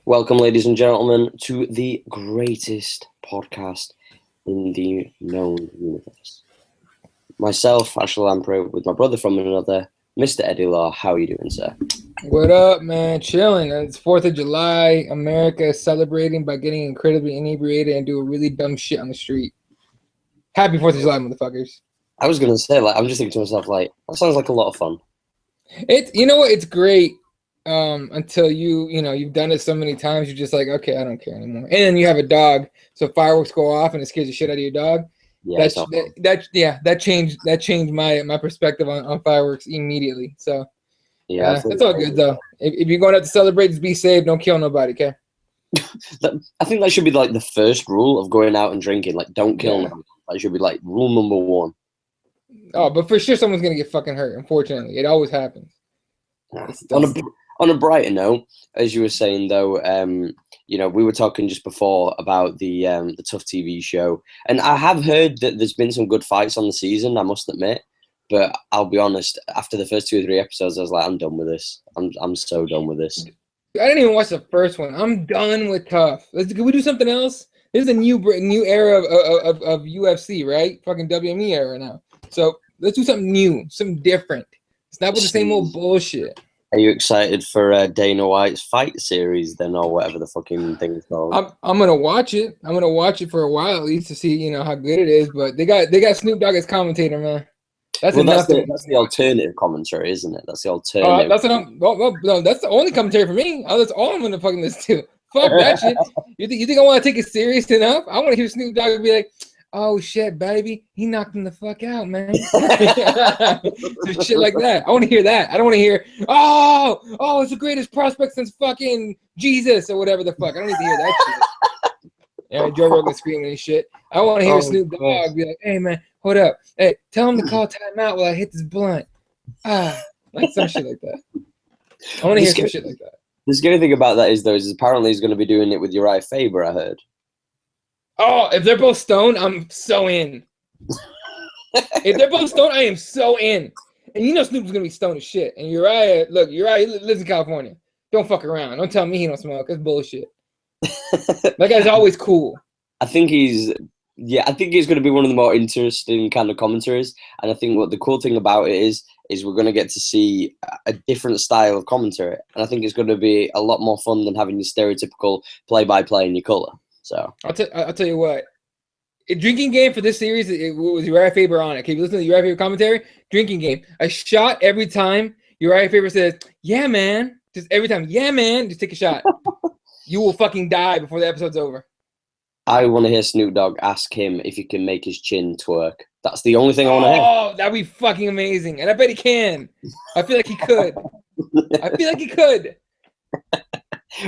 Welcome, ladies and gentlemen, to the greatest podcast in the known universe. Myself, Ashley Lamprey, with my brother from another, Mr. Eddie Law. How are you doing, sir? What up, man? Chilling. It's 4th of July. America is celebrating by getting incredibly inebriated and doing really dumb shit on the street. Happy 4th of July, motherfuckers. I was going to say, I'm just thinking to myself, that sounds like a lot of fun. You know what? It's great until you've done it so many times, you're just like, okay, I don't care anymore. And then you have a dog, so fireworks go off and it scares the shit out of your dog. Yeah, that changed my perspective on fireworks immediately. So yeah, it's all good though. If you're going out to celebrate, just be safe. Don't kill nobody, okay? I think that should be the first rule of going out and drinking. Don't kill nobody. That should be rule number one. Oh, but for sure someone's gonna get fucking hurt. Unfortunately, it always happens. On a brighter note, as you were saying though, we were talking just before about the TUF TV show, and I have heard that there's been some good fights on the season, I must admit. But I'll be honest, after the first 2 or 3 episodes, I was like, I'm done with this. I'm so done with this. I didn't even watch the first one. I'm done with TUF. Can we do something else? This is a new era of UFC, right? Fucking WME era now. So let's do something new, something different. It's not with the same old bullshit. Are you excited for Dana White's fight series then, or whatever the fucking thing is called? I'm gonna watch it. I'm gonna watch it for a while at least to see how good it is. But they got Snoop Dogg as commentator, man. That's the alternative commentary, isn't it? That's the alternative. No, that's the only commentary for me. That's all I'm gonna fucking listen to. Fuck that shit. You think I want to take it serious enough? I want to hear Snoop Dogg be like, "Oh shit, baby, he knocked him the fuck out, man." So shit like that. I want to hear that. I don't want to hear, "Oh, it's the greatest prospect since fucking Jesus" or whatever the fuck. I don't need to hear that shit. Yeah, Joe Rogan screaming and shit. I want to hear Snoop Dogg be like, "Hey man, hold up. Hey, tell him to call timeout while I hit this blunt." Like some shit like that. I want to hear some shit like that. The scary thing about that is apparently he's going to be doing it with Uriah Faber, I heard. Oh, if they're both stoned, I'm so in. If they're both stoned, I am so in. And Snoop's gonna be stoned as shit. And Uriah lives in California. Don't fuck around. Don't tell me he don't smoke. That's bullshit. That guy's always cool. I think he's going to be one of the more interesting kind of commentaries. And I think what the cool thing about it is we're going to get to see a different style of commentary. And I think it's going to be a lot more fun than having your stereotypical play-by-play in your color. So I'll tell you what. A drinking game for this series, it was Uriah Faber on it. Okay, if you listen to the Uriah Faber commentary, drinking game. A shot every time Uriah Faber says, "Yeah, man." Just every time, "Yeah, man." Just take a shot. You will fucking die before the episode's over. I want to hear Snoop Dogg ask him if he can make his chin twerk. That's the only thing I want to hear. Oh, that'd be fucking amazing. And I bet he can. I feel like he could. I feel like he could.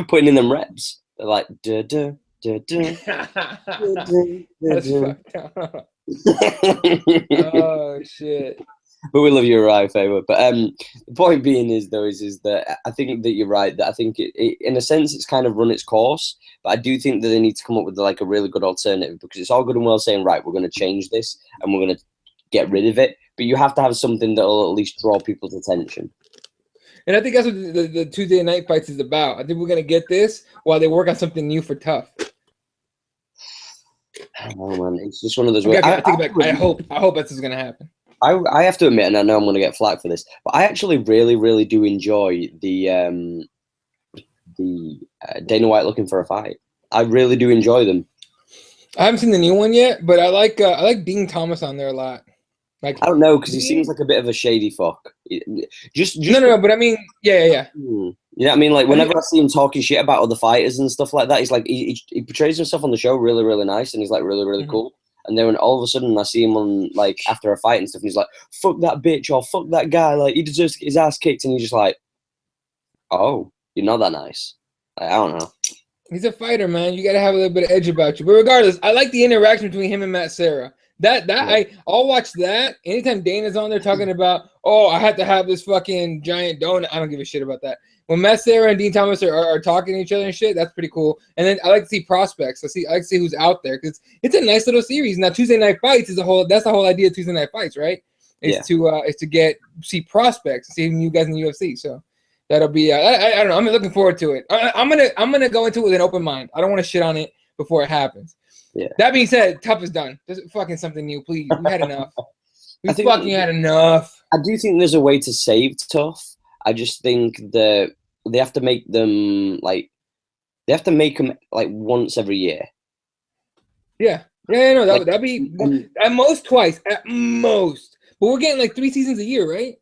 Putting in them reps. They're like, duh, duh. That's fucked up. Oh shit! But we love you, Uriah Faber. But the point being is that I think that you're right. That I think it in a sense it's kind of run its course. But I do think that they need to come up with a really good alternative, because it's all good and well saying, right, we're going to change this and we're going to get rid of it. But you have to have something that will at least draw people's attention. And I think that's what the Tuesday night fights is about. I think we're going to get this while they work on something new for TUF. Oh man, it's just one of those. Okay, I take it back. I hope that's what's gonna happen. I have to admit, and I know I'm gonna get flack for this, but I actually really, really do enjoy the Dana White looking for a fight. I really do enjoy them. I haven't seen the new one yet, but I like Dean Thomas on there a lot. I don't know, because he seems like a bit of a shady fuck. No, but I mean, yeah. You know what I mean? Whenever I see him talking shit about other fighters and stuff like that, he's he portrays himself on the show really, really nice, and he's really, really cool. And then when all of a sudden I see him on after a fight and stuff, and he's like, "Fuck that bitch," or "Fuck that guy," he deserves to get his ass kicked, and you're just like, "Oh, you're not that nice." I don't know. He's a fighter, man. You gotta have a little bit of edge about you. But regardless, I like the interaction between him and Matt Serra. I'll watch that anytime Dana's on there talking about, "Oh, I had to have this fucking giant donut." I don't give a shit about that. When Matt Serra and Dean Thomas are talking to each other and shit, that's pretty cool. And then I like to see prospects. I like to see who's out there, because it's a nice little series. Now Tuesday Night Fights that's the whole idea of Tuesday Night Fights, right? Is to see prospects, see new guys in the UFC. So that'll be. I don't know. I'm looking forward to it. I'm gonna go into it with an open mind. I don't want to shit on it before it happens. Yeah. That being said, TUF is done. There's fucking something new, please. We had enough. We fucking had enough. I do think there's a way to save TUF. I just think that they have to make them like once every year. Yeah. No, that'd be at most twice, at most. But we're getting like 3 seasons a year, right?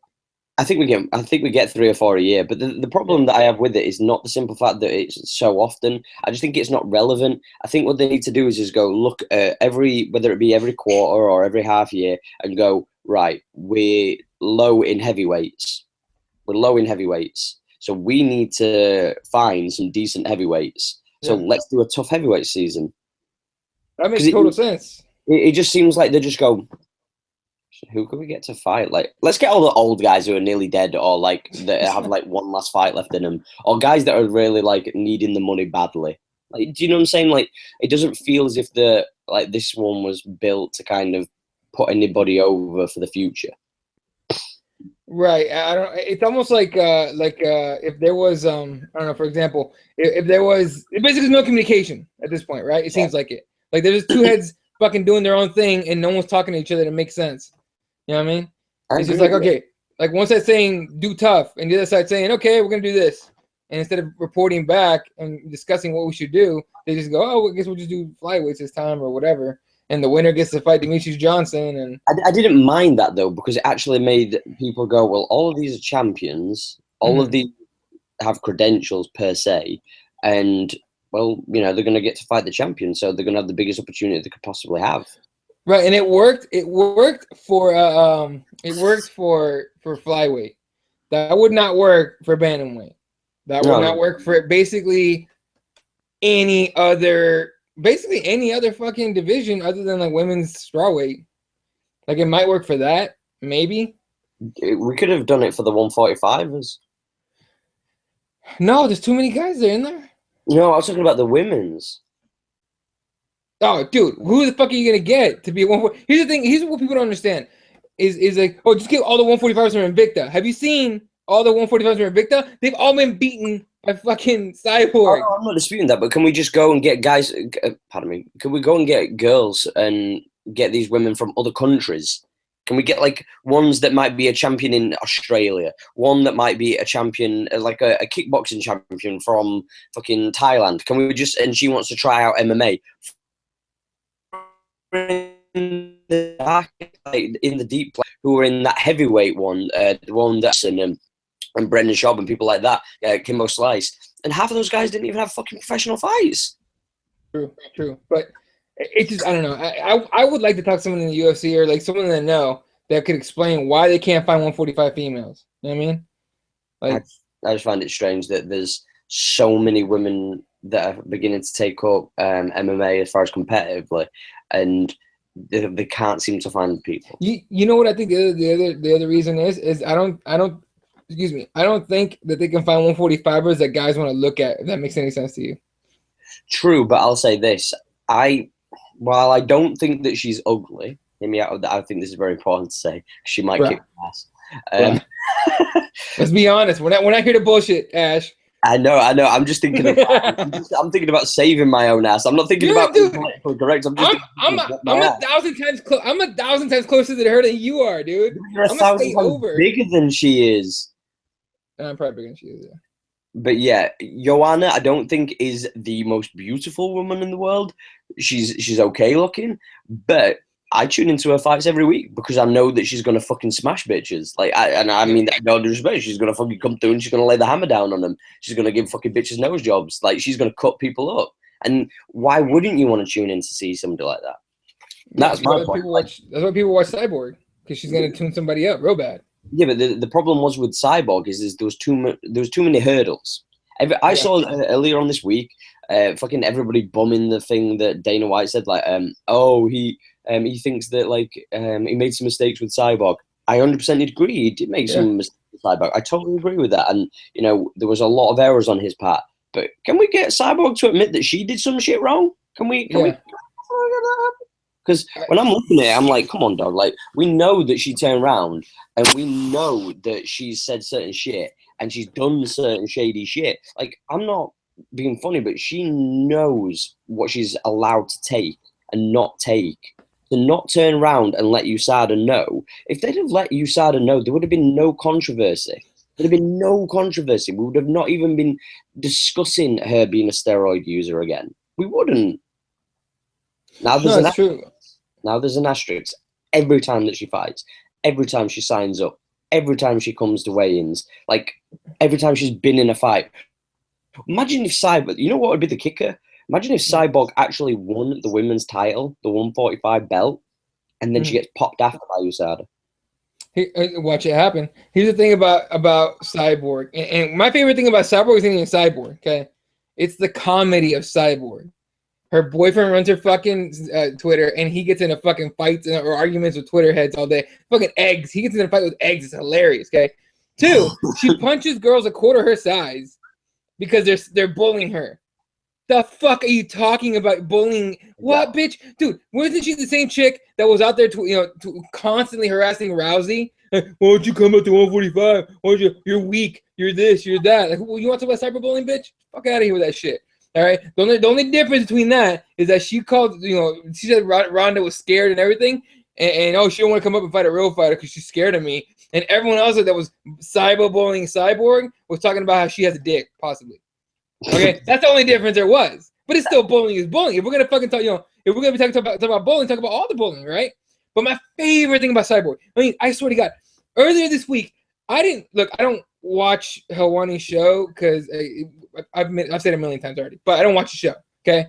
I think we get 3 or 4 a year. But the problem that I have with it is not the simple fact that it's so often. I just think it's not relevant. I think what they need to do is just go look at whether it be every quarter or every half year, and go, right, we're low in heavyweights. So we need to find some decent heavyweights. So let's do a TUF heavyweight season. That makes total sense. It just seems like they just go, who can we get to fight? Like, let's get all the old guys who are nearly dead, or like that have like one last fight left in them, or guys that are really like needing the money badly. Like, do you know what I'm saying? Like, it doesn't feel as if this one was built to kind of put anybody over for the future. Right. I don't. It's almost like if there was I don't know. For example, if there was basically no communication at this point, right? It seems like it. Like there's two heads fucking doing their own thing, and no one's talking to each other to make sense. You know what I mean? It's just like, okay, like one side saying do tough, and the other side saying, okay, we're gonna do this. And instead of reporting back and discussing what we should do, they just go, oh, I guess we'll just do flyweights this time or whatever. And the winner gets to fight Demetrius Johnson. And I didn't mind that though, because it actually made people go, well, all of these are champions, all of these have credentials per se, and well, you know, they're going to get to fight the champion, so they're going to have the biggest opportunity they could possibly have. Right, and it worked. It worked for flyweight. That would not work for bantamweight. That would not work for basically any other fucking division other than like women's strawweight. Like it might work for that, maybe. We could have done it for the 145ers. No, there's too many guys there, isn't there? No, I was talking about the women's. Oh, dude, who the fuck are you gonna get to be a 140? Here's the thing. Here's what people don't understand: is like, oh, just get all the 145ers from Invicta. Have you seen all the 145ers from Invicta? They've all been beaten by fucking Cyborg. I'm not disputing that, but can we just go and get guys? Pardon me. Can we go and get girls and get these women from other countries? Can we get like ones that might be a champion in Australia, one that might be a champion, like a kickboxing champion from fucking Thailand? Can we just, and she wants to try out MMA. In the deep play, who were in that heavyweight one, the one that's and Brendan Schaub and people like that, Kimbo Slice, and half of those guys didn't even have fucking professional fights. True, but it's just, I don't know. I would like to talk to someone in the UFC or like someone that know that could explain why they can't find 145 females. You know what I mean? Like, I just find it strange that there's so many women that are beginning to take up MMA as far as competitively, and they can't seem to find people. You know what I think the other reason is I don't think that they can find 145ers that guys want to look at, if that makes any sense to you. True, but I'll say this. While I don't think that she's ugly, hear me out. I think this is very important to say. She might kick ass. Let's be honest. We're not here to bullshit, Ash. I know. I'm just thinking I'm thinking about saving my own ass. I'm not thinking about being politically correct. I'm a thousand times closer to her than you are, dude. You're a thousand times bigger than she is. I'm probably bigger than she is, yeah. But yeah, Joanna, I don't think is the most beautiful woman in the world. She's okay looking, but I tune into her fights every week because I know that she's gonna fucking smash bitches. Like, I mean that no disrespect. She's gonna fucking come through and she's gonna lay the hammer down on them. She's gonna give fucking bitches nose jobs. Like, she's gonna cut people up. And why wouldn't you want to tune in to see somebody like that? That's my point. That's why people watch Cyborg, because she's gonna tune somebody up real bad. Yeah, but the problem was with Cyborg is there was too many hurdles. I saw earlier on this week, fucking everybody bumming the thing that Dana White said, like, he thinks that like he made some mistakes with Cyborg. I 100% agree. He did make some mistakes with Cyborg. I totally agree with that. And you know, there was a lot of errors on his part. But can we get Cyborg to admit that she did some shit wrong? Can we? Because when I'm looking at it, I'm like, come on, dog. Like, we know that she turned around, and we know that she said certain shit, and she's done certain shady shit. Like, I'm not being funny, but she knows what she's allowed to take and not take. To not turn around and let USADA know. If they'd have let USADA know, there would have been no controversy. There'd have been no controversy. We would have not even been discussing her being a steroid user again. We wouldn't. Now there's Now there's an asterisk. Every time that she fights, every time she signs up, every time she comes to weigh-ins, like every time she's been in a fight. Imagine if Cyborg, you know what would be the kicker? Imagine if Cyborg actually won the women's title, the 145 belt, and then she gets popped after by USADA. Watch it happen. Here's the thing about Cyborg, and my favorite thing about Cyborg is thinking of Cyborg. Okay, it's the comedy of Cyborg. Her boyfriend runs her fucking Twitter, and he gets into fucking fights or arguments with Twitter heads all day. Fucking eggs. He gets in a fight with eggs. It's hilarious. Okay. 2, she punches girls a quarter her size because they're bullying her. The fuck are you talking about bullying? What, bitch? Dude, wasn't she the same chick that was out there constantly harassing Rousey? Why don't you come up to 145? Why don't you're weak. You're this, you're that. Like, well, you want to talk about cyberbullying, bitch? Fuck out of here with that shit. All right. The only difference between that is that she called, she said Ronda was scared and everything. And oh, she don't want to come up and fight a real fighter because she's scared of me. And everyone else that was cyberbullying Cyborg was talking about how she has a dick, possibly. Okay, that's the only difference there was. But it's still bullying is bullying. If we're gonna fucking talk, if we're gonna be talking about bullying, talk about all the bullying, right? But my favorite thing about Cyborg, I mean, I swear to God, earlier this week, I don't watch Helwani's show because I've said it a million times already, but I don't watch the show. Okay,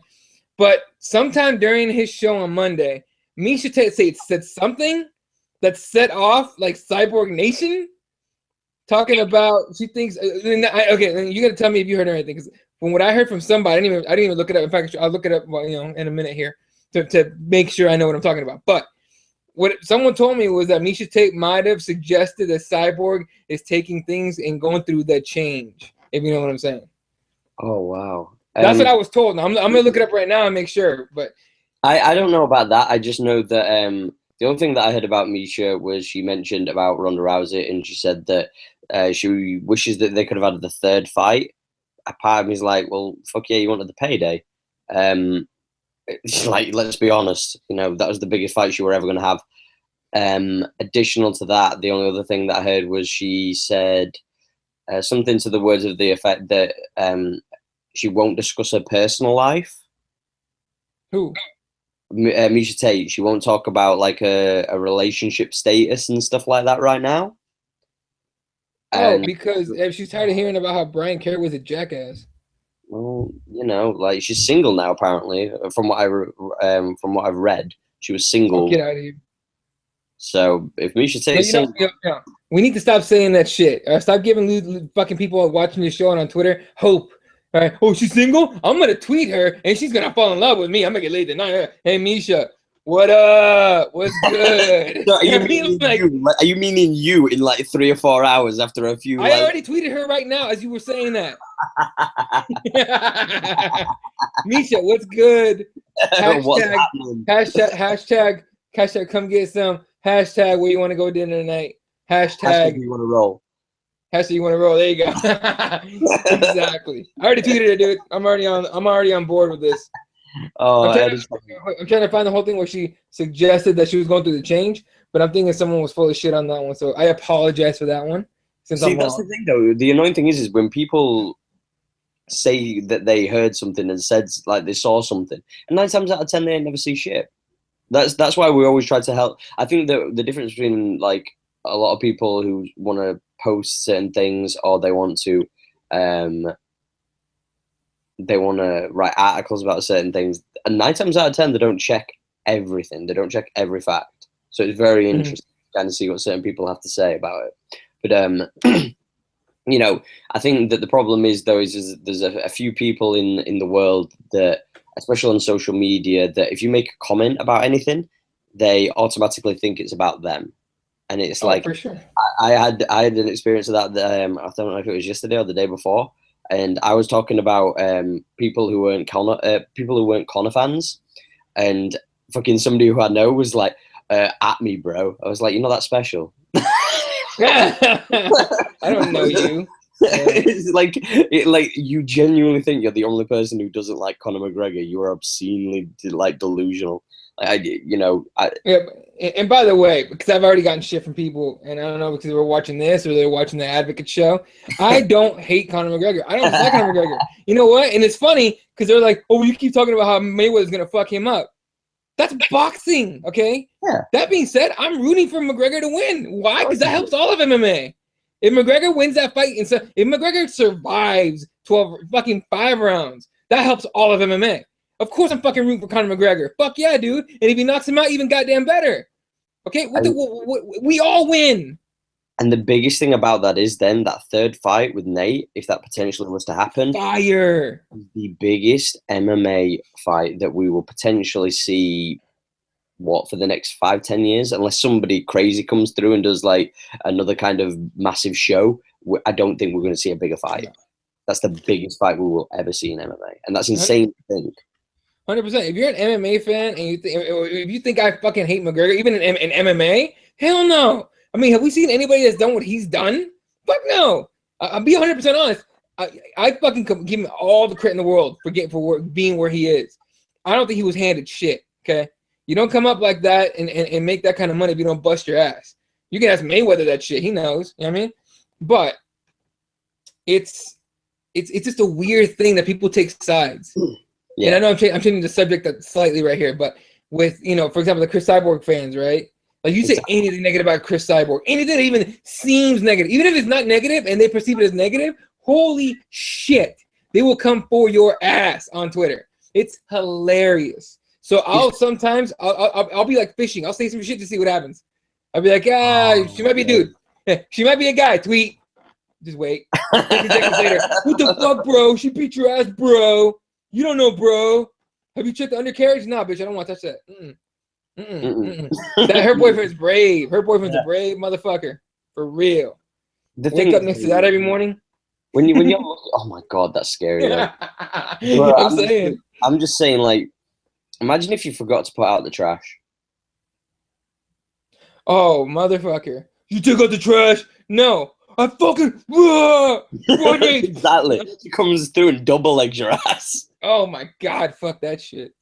but sometime during his show on Monday, Misha said something that set off like Cyborg Nation. Talking about, she thinks, okay, then you got to tell me if you heard anything. Because from what I heard from somebody, I didn't even look it up. In fact, I'll look it up, in a minute here to make sure I know what I'm talking about. But what someone told me was that Misha Tate might have suggested that Cyborg is taking things and going through the change, if you know what I'm saying. Oh, wow. That's what I was told. Now, I'm going to look it up right now and make sure. But I don't know about that. I just know that the only thing that I heard about Misha was she mentioned about Ronda Rousey, and she said that she wishes that they could have had the third fight. A part of me is like, well, fuck yeah, you wanted the payday. It's like, let's be honest, that was the biggest fight you were ever going to have. Additional to that, the only other thing that I heard was she said something to the words of the effect that she won't discuss her personal life. Who? Misha Tate. She won't talk about like a relationship status and stuff like that right now. Because she's tired of hearing about how Brian Kerr was a jackass. Well, like she's single now. Apparently, from what I've read, she was single. Get out of here. So if Misha Tate, we need to stop saying that shit. Stop giving fucking people watching this show and on Twitter hope. All right. Oh, she's single? I'm gonna tweet her and she's gonna fall in love with me. I'm gonna get laid tonight. Hey, Misha. What up? What's good? So are you meaning you in like 3 or 4 hours after a few? I already tweeted her right now as you were saying that. Misha, what's good? Hashtag, come get some. Hashtag where you want to go dinner tonight. Hashtag you want to roll. Hashtag you want to roll. There you go. Exactly. I already tweeted it, dude. I'm already on board with this. Oh, I'm trying to find the whole thing where she suggested that she was going through the change, but I'm thinking someone was full of shit on that one. So I apologize for that one. See, that's the thing, though. The annoying thing is when people say that they heard something and said like they saw something, and 9 times out of 10 they never see shit. That's why we always try to help. I think the difference between like a lot of people who want to post certain things or they want to write articles about certain things, and 9 times out of 10 they don't check everything. They don't check every fact. So it's very interesting to kind of see what certain people have to say about it. But I think that the problem is though is there's a few people in the world that, especially on social media, that if you make a comment about anything, they automatically think it's about them. And it's like, for sure. I had an experience of that. I don't know if it was yesterday or the day before, and I was talking about people who weren't Conor fans, and fucking somebody who I know was like, "At me, bro." I was like, "You're not that special." I don't know you. It's like you genuinely think you're the only person who doesn't like Conor McGregor. You are obscenely like delusional. Yeah, and by the way, because I've already gotten shit from people, and I don't know because they were watching this or they're watching the Advocate show. I don't hate Conor McGregor. I don't like Conor McGregor. You know what? And it's funny because they're like, "Oh, you keep talking about how Mayweather's gonna fuck him up." That's boxing, okay? Yeah. That being said, I'm rooting for McGregor to win. Why? Because that helps all of MMA. If McGregor wins that fight, and so if McGregor survives 5 rounds, that helps all of MMA. Of course, I'm fucking rooting for Conor McGregor. Fuck yeah, dude. And if he knocks him out, even goddamn better. Okay, we all win. And the biggest thing about that is then that third fight with Nate, if that potentially was to happen, fire. The biggest MMA fight that we will potentially see, for the next 5-10 years, unless somebody crazy comes through and does like another kind of massive show. I don't think we're going to see a bigger fight. No. That's the biggest fight we will ever see in MMA, and that's insane to think. 100%. If you're an MMA fan and if you think I fucking hate McGregor, even in MMA, hell no. I mean, have we seen anybody that's done what he's done? Fuck no. I'll be 100% honest. I fucking give him all the credit in the world for being where he is. I don't think he was handed shit. Okay, you don't come up like that and make that kind of money if you don't bust your ass. You can ask Mayweather that shit. He knows. You know what I mean? But it's just a weird thing that people take sides. Yeah. And I know I'm changing the subject slightly right here, but with, for example, the Chris Cyborg fans, right? Like you say anything negative about Chris Cyborg, anything that even seems negative, even if it's not negative and they perceive it as negative, holy shit, they will come for your ass on Twitter. It's hilarious. So I'll be like fishing. I'll say some shit to see what happens. I'll be like, she might be a dude. She might be a guy. Tweet. Just wait. 50 seconds later, what the fuck, bro? She beat your ass, bro. You don't know, bro. Have you checked the undercarriage? Nah, bitch, I don't want to touch that. That her boyfriend's brave. Her boyfriend's a brave motherfucker. For real. Wake up next to that every morning. When you're oh my god, that's scary. Bro, I'm just saying, like, imagine if you forgot to put out the trash. Oh, motherfucker. You took out the trash? No. I fucking exactly. He comes through and double legs your ass. Oh my god, fuck that shit.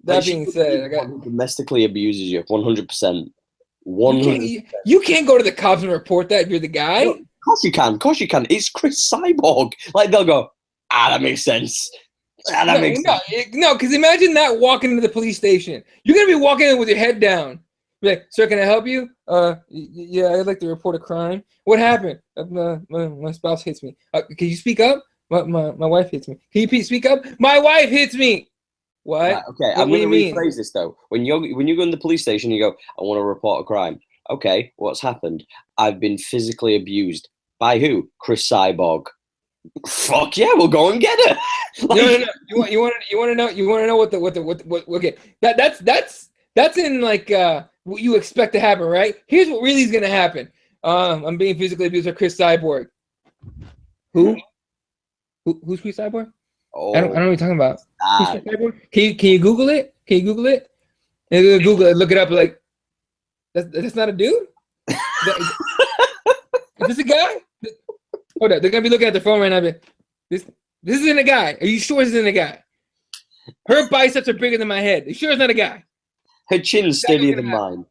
That being said, I got domestically abuses you 100%. 100%. You can't go to the cops and report that if you're the guy. No, of course you can. Of course you can. It's Chris Cyborg. Like they'll go, that makes sense. That makes sense. No, because imagine that walking into the police station. You're gonna be walking in with your head down. Be like, sir, can I help you? Yeah, I'd like to report a crime. What happened? My spouse hits me. Can you speak up? My wife hits me. Can you speak up? My wife hits me. What? Right, okay, I'm going to rephrase this though. When you go in the police station, you go, I want to report a crime. Okay, what's happened? I've been physically abused. By who? Chris Cyborg. Fuck yeah, we'll go and get her. Like, no. You want to know what okay. That's in like what you expect to happen, right? Here's what really is gonna happen. I'm being physically abused by Chris Cyborg. Who's Chris Cyborg? Oh, I don't know what you're talking about. Chris Cyborg? Can you Google it? Can you Google it? And Google it, look it up. Like that's not a dude. Is this a guy? Hold up, they're gonna be looking at their phone right now. This isn't a guy. Are you sure this isn't a guy? Her biceps are bigger than my head. Are you sure it's not a guy? Her chin's steadier than mine.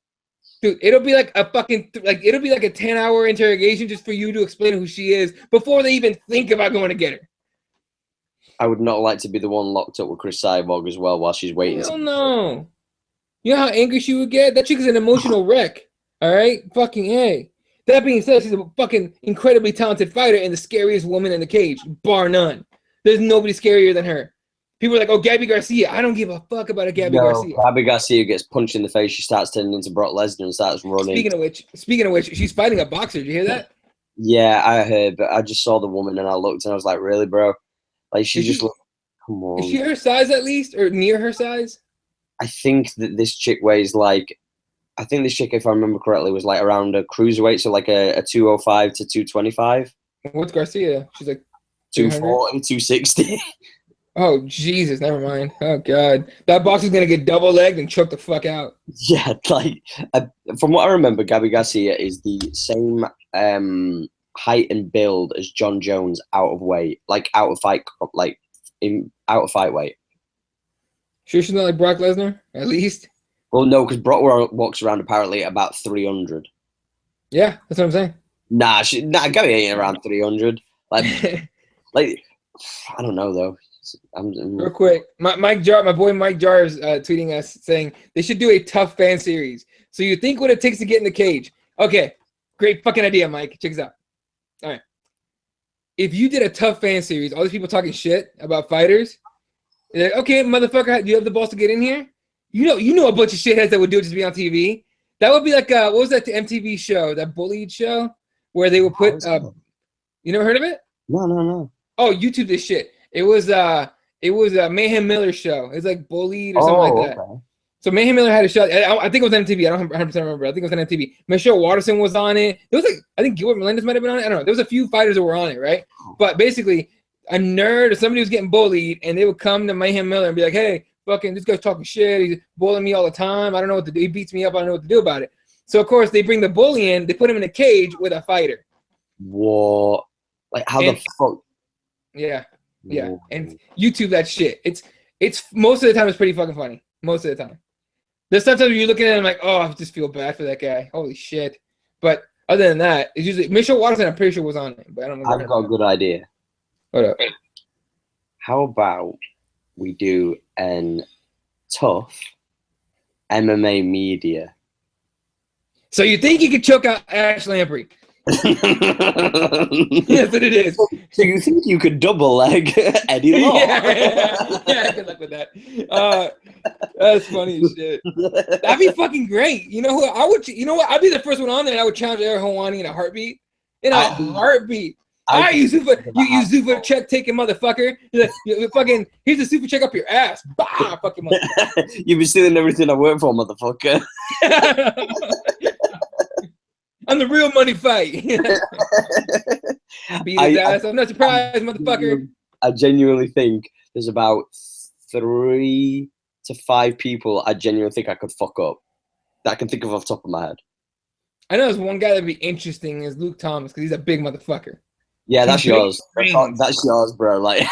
Dude, it'll be like a fucking it'll be like a 10-hour interrogation just for you to explain who she is before they even think about going to get her. I would not like to be the one locked up with Chris Cyborg as well while she's waiting. Hell no. You know how angry she would get? That chick is an emotional wreck. All right? Fucking A. That being said, she's a fucking incredibly talented fighter and the scariest woman in the cage, bar none. There's nobody scarier than her. People are like, oh, Gabby Garcia. I don't give a fuck about a Gabby Garcia. Gabby Garcia gets punched in the face. She starts turning into Brock Lesnar and starts running. Speaking of which, she's fighting a boxer. Did you hear that? Yeah, I heard, but I just saw the woman and I looked and I was like, really, bro? Like, she just looked, come on. Is she her size at least or near her size? I think that this chick weighs like, if I remember correctly, was like around a cruiserweight, so like a 205 to 225. What's Garcia? She's like 240, 260. Oh, Jesus, never mind. Oh, God. That boxer's going to get double-legged and choke the fuck out. Yeah, like, from what I remember, Gabby Garcia is the same height and build as John Jones out of weight, like out of fight weight. Sure, she's not like Brock Lesnar, at least. Well, no, because Brock walks around apparently at about 300. Yeah, that's what I'm saying. Nah, Gary ain't around 300. Like, I don't know though. Real quick, my boy Mike Jar is tweeting us saying they should do a TUF fan series. So you think what it takes to get in the cage? Okay, great fucking idea, Mike. Check this out. All right, if you did a TUF fan series, all these people talking shit about fighters, they're like, okay, motherfucker, do you have the balls to get in here? You know a bunch of shitheads that would do it just to be on TV. That would be like what was that MTV show, that bullied show where they would put you never heard of it? No. Oh, YouTube this shit. It was a Mayhem Miller show. It's like bullied or something like that. Okay. So Mayhem Miller had a show. I think it was on MTV. I don't 100% remember. I think it was on MTV. Michelle Watterson was on it. There was like, I think Gilbert Melendez might have been on it. I don't know. There was a few fighters that were on it, right? But basically, a nerd or somebody was getting bullied, and they would come to Mayhem Miller and be like, "Hey, fucking this guy's talking shit. He's bullying me all the time. I don't know what to do. He beats me up. I don't know what to do about it." So of course they bring the bully in. They put him in a cage with a fighter. What? Like how the fuck? Yeah. Yeah, and YouTube that shit. It's most of the time it's pretty fucking funny. Most of the time. There's sometimes you're looking at it and like, oh, I just feel bad for that guy. Holy shit. But other than that, it's usually Michelle Watterson, I'm pretty sure was on it. But I don't know. I've got a good idea. What up? How about we do an TUF MMA media? So you think you could choke out Ash Lamprey? That's what it is. So you think you could double leg Eddie Law? Yeah, good luck with that. That's funny as shit. That'd be fucking great. You know who I would? You know what? I'd be the first one on there, and I would challenge Ariel Helwani in a heartbeat. Heartbeat. All right, you super check taking motherfucker. You fucking here's a super check up your ass. Bah, fucking motherfucker. You've been stealing everything I work for, motherfucker. I'm the real money fight. Beat his ass. I'm not surprised, motherfucker. I genuinely think there's about 3 to 5 people I genuinely think I could fuck up that I can think of off the top of my head. I know there's one guy that'd be interesting is Luke Thomas because he's a big motherfucker. Yeah, that's yours. That's yours, bro. Like,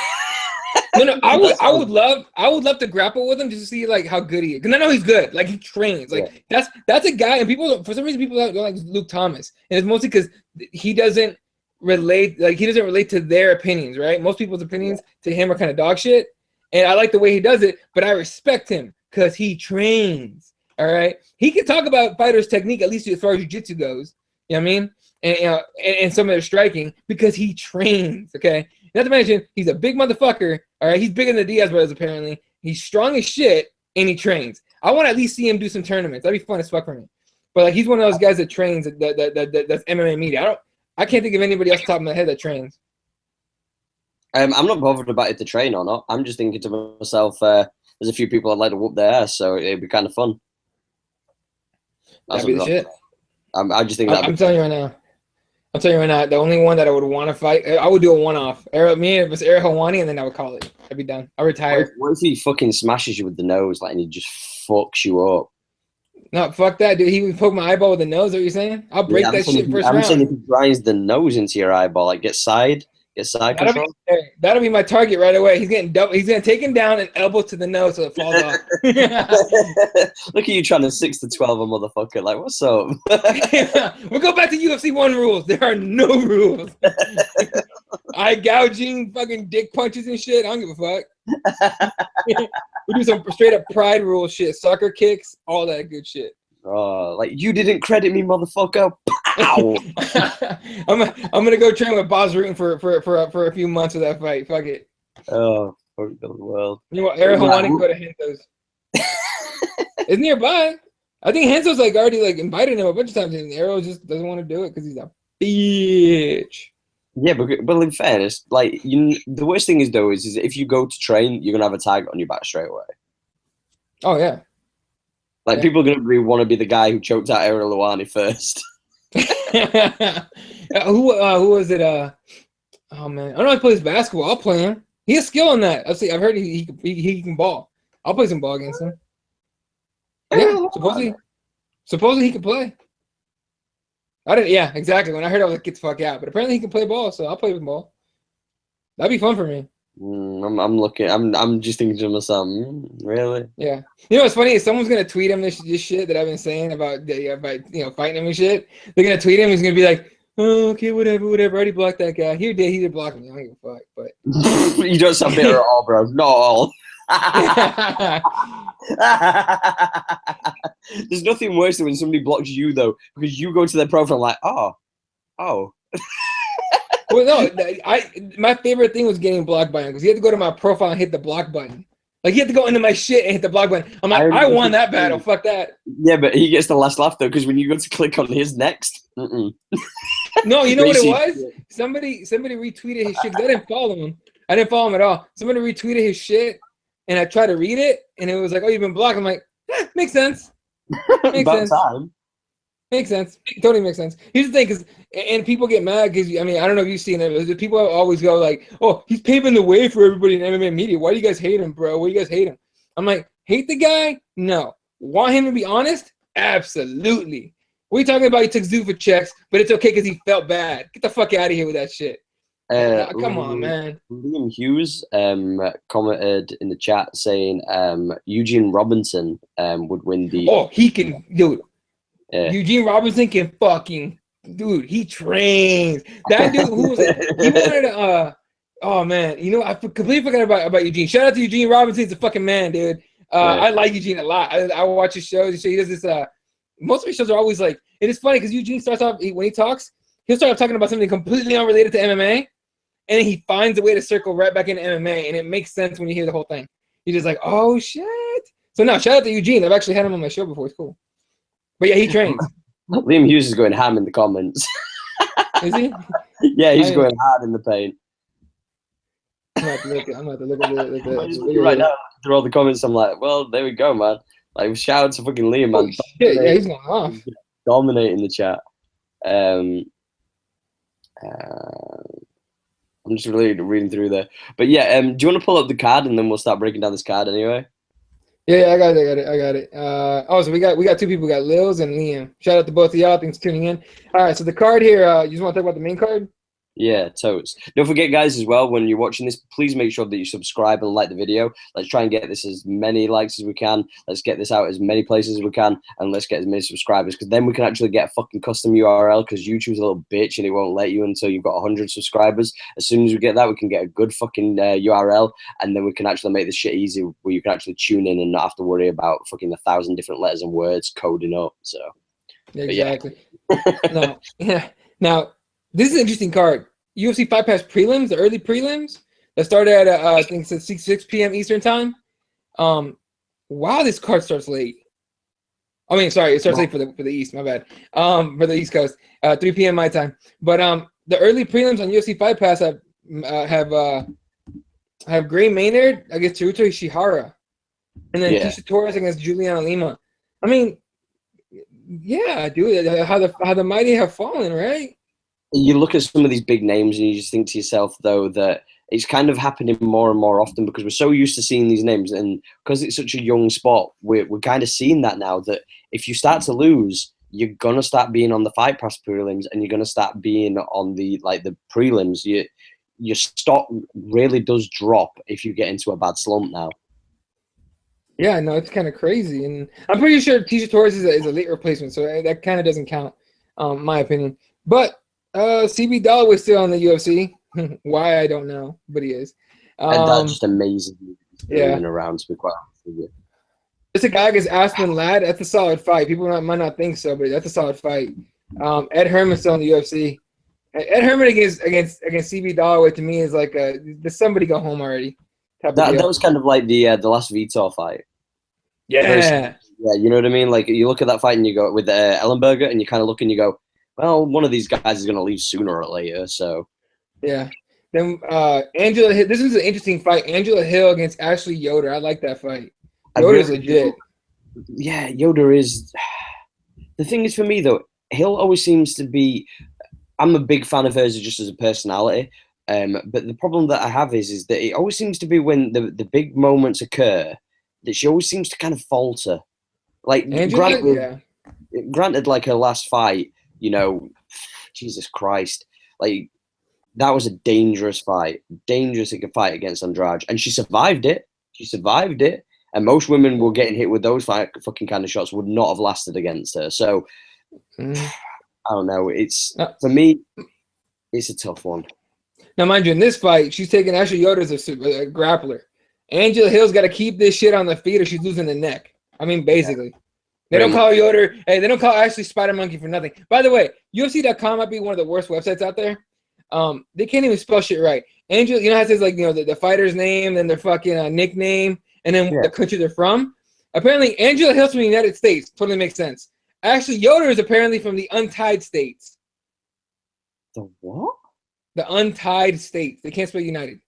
no, I would love to grapple with him just to see like how good he is. Because I know he's good. Like he trains. Like that's a guy, and people for some reason people don't like Luke Thomas, and it's mostly because he doesn't relate. Like he doesn't relate to their opinions, right? Most people's opinions to him are kind of dog shit, and I like the way he does it, but I respect him because he trains. All right, he can talk about fighters' technique at least as far as jiu-jitsu goes. You know what I mean? And some of their striking because he trains. Okay. Not to mention, he's a big motherfucker. All right, he's bigger than the Diaz brothers, apparently. He's strong as shit, and he trains. I want to at least see him do some tournaments. That'd be fun as fuck for me. But like, he's one of those guys that trains. That's MMA media. I can't think of anybody else top of my head that trains. I'm not bothered about it to train or not. I'm just thinking to myself, there's a few people I'd like to whoop their ass, so it'd be kind of fun. That'd be the shit. I just think that. I'm telling you right now. The only one that I would want to fight, I would do a one-off. Me, if it was Ariel Helwani, and then I would call it. I'd be done. I'll retire. What if he fucking smashes you with the nose, like, and he just fucks you up? No, fuck that, dude. He would poke my eyeball with the nose. What are you saying? I'll break that shit first round. I'm saying if he grinds the nose into your eyeball, like get side control. That'll be my target right away. He's getting double. He's gonna take him down and elbow to the nose so it falls off. Look at you trying to 6 to 12 a motherfucker. Like, what's up? We'll go back to UFC 1 rules. There are no rules. Eye gouging, fucking dick punches and shit. I don't give a fuck. We do some straight up pride rule shit. Sucker kicks, all that good shit. Oh, like you didn't credit me, motherfucker. Pow! I'm gonna go train with Boz Rutan for a few months of that fight. Fuck it. Oh, fuck the world. You know what? Ariel Helwani can go to Henso's. It's nearby. I think Henso's like already like invited him a bunch of times, and Ariel just doesn't want to do it because he's a bitch. Yeah, but in fairness, like the worst thing is though is if you go to train, you're gonna have a target on your back straight away. Oh yeah. Like people are gonna want to be the guy who choked out Ariel Helwani first. Who was it? Oh man, I don't know if he plays basketball. I'll play him. He has skill in that. I've heard he can ball. I'll play some ball against him. Yeah, supposedly he can play. I didn't. Yeah, exactly. When I heard, I was like, "Get the fuck out!" But apparently, he can play ball, so I'll play with ball. That'd be fun for me. I'm looking. I'm just thinking to myself, really? Yeah. You know what's funny is someone's gonna tweet him this shit that I've been saying about fighting him and shit. They're gonna tweet him. He's gonna be like, "Oh, okay, whatever. I already blocked that guy. He did block me. I don't give a fuck." But You don't sound bitter at all, bro. Not all. There's nothing worse than when somebody blocks you though, because you go to their profile like, oh. Well, no, my favorite thing was getting blocked by him because he had to go to my profile and hit the block button. Like he had to go into my shit and hit the block button. I'm like, I won that battle. Fuck that. Yeah, but he gets the last laugh though, because when you go to click on his next, no, you know what it was? Somebody retweeted his shit because I didn't follow him. I didn't follow him at all. Somebody retweeted his shit, and I tried to read it, and it was like, "Oh, you've been blocked." I'm like, makes sense. Makes sense. Time. Makes sense. Totally makes sense. Here's the thing, and people get mad because I don't know if you've seen it. People always go like, "Oh, he's paving the way for everybody in MMA media. Why do you guys hate him, bro? Why do you guys hate him?" I'm like, hate the guy? No. Want him to be honest? Absolutely. What are you talking about? He took Zuffa checks, but it's okay because he felt bad. Get the fuck out of here with that shit. Come on, man. Liam Hughes commented in the chat saying Eugene Robinson would win the. Oh, he can, dude. Eugene Robinson can fucking, dude. He trains. That dude who was he wanted to. Oh man, you know I completely forgot about Eugene. Shout out to Eugene Robinson. He's a fucking man, dude. I like Eugene a lot. I watch his shows. He does this. Most of his shows are always like. It is funny because Eugene starts off when he talks. He'll start off talking about something completely unrelated to MMA. And then he finds a way to circle right back into MMA, and it makes sense when you hear the whole thing. You're just like, oh, shit. So, no, shout out to Eugene. I've actually had him on my show before. It's cool. But, yeah, he trains. Liam Hughes is going ham in the comments. Is he? Yeah, he's going hard in the paint. I'm going to look at the right now, through all the comments, I'm like, well, there we go, man. Like, shout out to fucking Liam, man. Shit, yeah, he's going off. Dominating the chat. I'm just really reading through there. But yeah, do you want to pull up the card and then we'll start breaking down this card anyway? Yeah, I got it. So we got two people. We got Lils and Liam. Shout out to both of y'all. Thanks for tuning in. All right, so the card here, you just want to talk about the main card? Yeah, totes. Don't forget, guys, as well, when you're watching this, please make sure that you subscribe and like the video. Let's try and get this as many likes as we can. Let's get this out as many places as we can, and let's get as many subscribers, because then we can actually get a fucking custom URL, because YouTube's a little bitch and it won't let you until you've got 100 subscribers. As soon as we get that, we can get a good fucking URL, and then we can actually make this shit easy, where you can actually tune in and not have to worry about fucking 1,000 different letters and words coding up. So, exactly. Now, this is an interesting card. UFC Fight Pass prelims, the early prelims that started at I think it's 6 p.m. Eastern time. Wow, this card starts late. I mean, sorry, it starts late for the East. My bad. For the East Coast, 3 p.m. my time. But the early prelims on UFC Fight Pass have Gray Maynard against Teruto Ishihara, and then Tisha Torres against Juliana Lima. I mean, yeah, dude, how the mighty have fallen, right? You look at some of these big names and you just think to yourself, though, that it's kind of happening more and more often because we're so used to seeing these names. And because it's such a young sport, we're kind of seeing that now, that if you start to lose, you're going to start being on the Fight Pass prelims and you're going to start being on the prelims. Your stock really does drop if you get into a bad slump now. Yeah, no, it's kind of crazy. And I'm pretty sure Tisha Torres is a late replacement, so that kind of doesn't count, my opinion. But CB Dollaway still on the UFC. Why, I don't know, but he is. And that's just amazing. Around, to be quite honest with you. It's a guy against Aspen Ladd. That's a solid fight. People might not think so, but that's a solid fight. Ed Herman still in the UFC. Ed Herman against CB Dollaway to me is like does somebody go home already? That was kind of like the last Vitor fight. Yeah. Yeah, you know what I mean? Like, you look at that fight and you go with Ellenberger, and you kind of look and you go, well, one of these guys is going to leave sooner or later, so. Yeah. Then Angela Hill. This is an interesting fight. Angela Hill against Ashley Yoder. I like that fight. Yoder's legit. Yeah, Yoder is. The thing is, for me, though, Hill always seems to be. I'm a big fan of hers just as a personality. But the problem that I have is that it always seems to be when the big moments occur that she always seems to kind of falter. Like, Angela, granted, like her last fight, you know, Jesus Christ, like that was a dangerous fight against Andrade, and she survived it. And most women were getting hit with those fucking kind of shots would not have lasted against her. So I don't know. It's for me, it's a tough one. Now, mind you, in this fight, she's taking Ashley Yoder as a grappler. Angela Hill's got to keep this shit on the feet or she's losing the neck. I mean, basically. Yeah. They don't call Yoder, hey, they don't call Ashley Spider Monkey for nothing. By the way, UFC.com might be one of the worst websites out there. They can't even spell shit right. Angela, you know how it says, like, you know, the fighter's name, then their fucking nickname, and then the country they're from? Apparently, Angela Hill's from the United States. Totally makes sense. Ashley Yoder is apparently from the Untied States. The what? The Untied States. They can't spell United.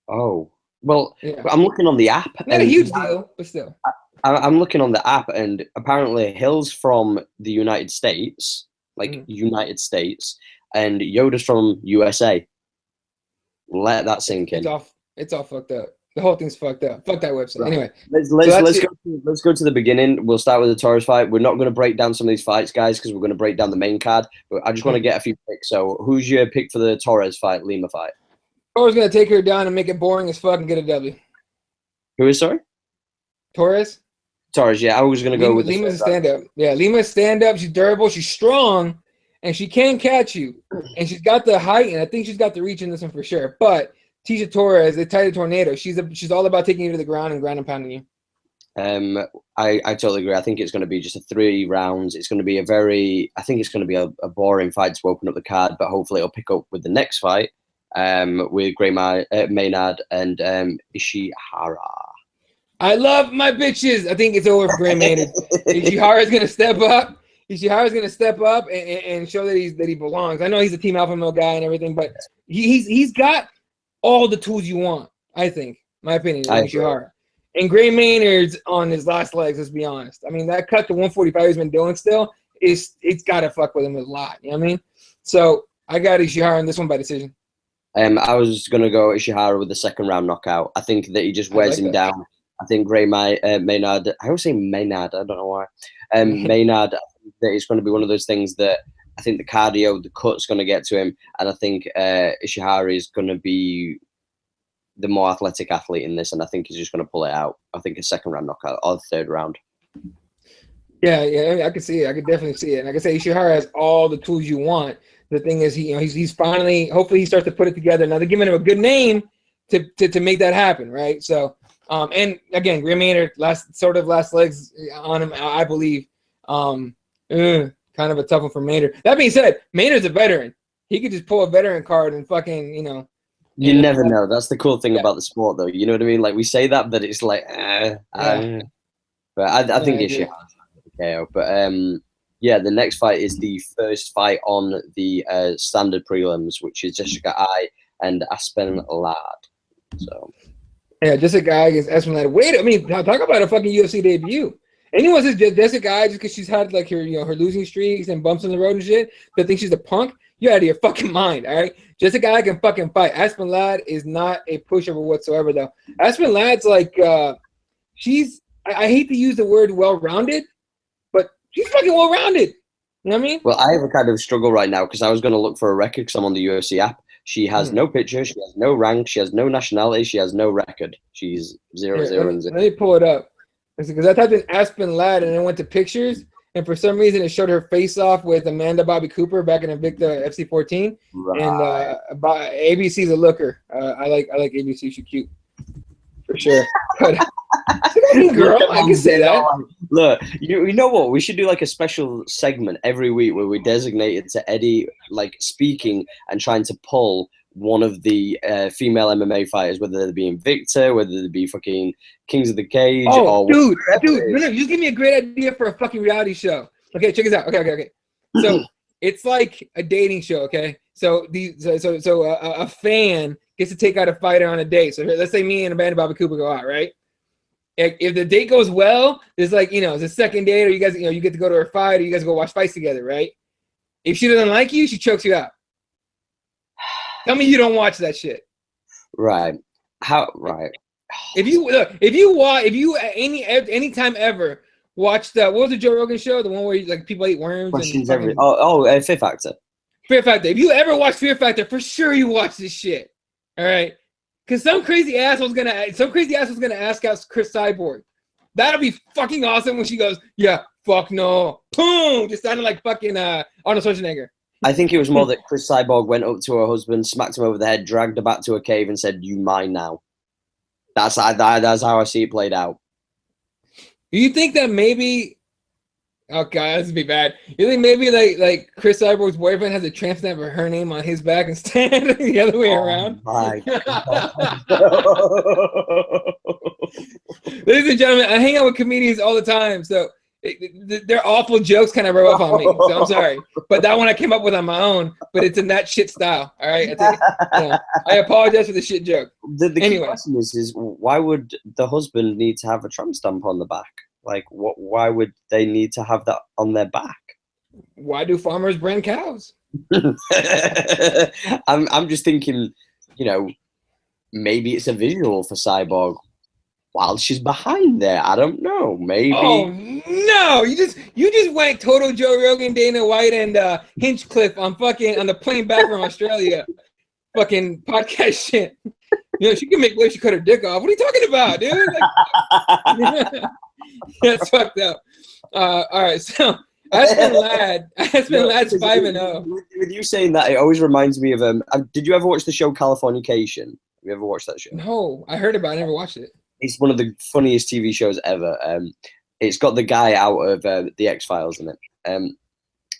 Oh. Well, I'm looking on the app. Not a huge deal, but still. I'm looking on the app, and apparently Hill's from the United States, like United States, and Yoda's from USA. Let that sink in. It's all fucked up. The whole thing's fucked up. Fuck that website. Right. Anyway, let's go to the beginning. We'll start with the Torres fight. We're not going to break down some of these fights, guys, because we're going to break down the main card. But I just want to get a few picks. So, who's your pick for the Torres fight, Lima fight? Torres gonna take her down and make it boring as fuck and get a W. Who is, sorry? Torres. Torres, yeah. I was gonna go with Lima's a stand-up. Yeah, Lima's stand-up. She's durable. She's strong, and she can catch you. And she's got the height, and I think she's got the reach in this one for sure. But Tisha Torres, the Titan Tornado, she's all about taking you to the ground and pounding you. I totally agree. I think it's going to be just 3 rounds. It's going to be I think it's going to be a boring fight to open up the card, but hopefully it'll pick up with the next fight. With Maynard and Ishihara. I love my bitches. I think it's over for Gray Maynard. Ishihara's gonna step up. And show that he belongs. I know he's a Team Alpha Male guy and everything, but he's got all the tools you want. I think, my opinion, Ishihara. And Gray Maynard's on his last legs. Let's be honest. I mean, that cut to 145 he's been doing still it's got to fuck with him a lot. You know what I mean? So I got Ishihara in this one by decision. I was going to go Ishihara with the second round knockout. I think that he just wears him down. I think Maynard, I always say Maynard, I don't know why. Maynard, that it's going to be one of those things that I think the cardio, the cut's going to get to him. And I think Ishihara is going to be the more athletic athlete in this. And I think he's just going to pull it out. I think a second round knockout or the third round. Yeah, I can see it. I could definitely see it. And like I say, Ishihara has all the tools you want. The thing is, he's finally, hopefully he starts to put it together. Now they're giving him a good name to make that happen, right? So, and again, Gray Maynard, last legs on him, I believe. Kind of a tough one for Maynard. That being said, Maynard's a veteran. He could just pull a veteran card and fucking, You never know. That's the cool thing about the sport, though. You know what I mean? Like, we say that, but it's like, But I think Ishihara's KO. But yeah, the next fight is the first fight on the standard prelims, which is Jessica Ai and Aspen Ladd. So, yeah, Jessica Ai against Aspen Ladd. Talk about a fucking UFC debut. Anyone says Jessica Ai just because she's had like her, her losing streaks and bumps on the road and shit, that think she's a punk? You're out of your fucking mind, all right? Jessica Ai can fucking fight. Aspen Ladd is not a pushover whatsoever, though. Aspen Ladd's like, she's. I hate to use the word well-rounded, but she's fucking well-rounded. You know what I mean? Well, I have a kind of struggle right now because I was going to look for a record because I'm on the UFC app. She has no picture. She has no rank. She has no nationality. She has no record. She's 0-0 and 0. Let me pull it up. Because I typed in Aspen Ladd and then went to pictures, and for some reason it showed her face off with Amanda Bobby Cooper back in Invicta FC14. Right. And ABC's a looker. I like ABC. She's cute. For sure. But girl, I can say that. Look, you know what? We should do like a special segment every week where we designate it to Eddie, like speaking and trying to pull one of the female MMA fighters, whether they be Invicta, whether they be fucking Kings of the Cage. Dude, no, just give me a great idea for a fucking reality show. Okay, check this out. Okay. So it's like a dating show. Okay, so a fan gets to take out a fighter on a date. So let's say me and Amanda Bobby Cooper go out, right? If the date goes well, there's like, it's a second date, or you guys, you get to go to her fight, or you guys go watch fights together, right? If she doesn't like you, she chokes you out. Tell me you don't watch that shit. Right. How? Right. If you anytime ever watched what was the Joe Rogan show? The one where like people eat worms. Questions and every. Fear Factor. Fear Factor. If you ever watch Fear Factor, for sure you watch this shit. All right, because some crazy asshole's gonna ask out Chris Cyborg. That'll be fucking awesome when she goes, yeah, fuck no, boom, just sounded like fucking Arnold Schwarzenegger. I think it was more that Chris Cyborg went up to her husband, smacked him over the head, dragged her back to a cave, and said, "You mine now." That's how I see it played out. Do you think that maybe? Oh god, this would be bad. You think maybe like Chris Cyborg's boyfriend has a tramp stamp of her name on his back instead, the other way around? My Ladies and gentlemen, I hang out with comedians all the time, so their awful jokes kind of rub off on me. So I'm sorry, but that one I came up with on my own. But it's in that shit style. All right, I apologize for the shit joke. The key question is why would the husband need to have a tramp stamp on the back? Like, why would they need to have that on their back? Why do farmers brand cows? I'm just thinking, maybe it's a visual for Cyborg while she's behind there. I don't know. Maybe. Oh no! You just went total Joe Rogan, Dana White, and Hinchcliffe on the plane back from Australia. Fucking podcast shit. She can make waves. She cut her dick off. What are you talking about, dude? Like, that's fucked up. All right, so Aspen Lad's 5-0. With you saying that, it always reminds me of did you ever watch the show Californication? Have you ever watched that show? No, I heard about it. I never watched it. It's one of the funniest TV shows ever. It's got the guy out of the X-Files in it.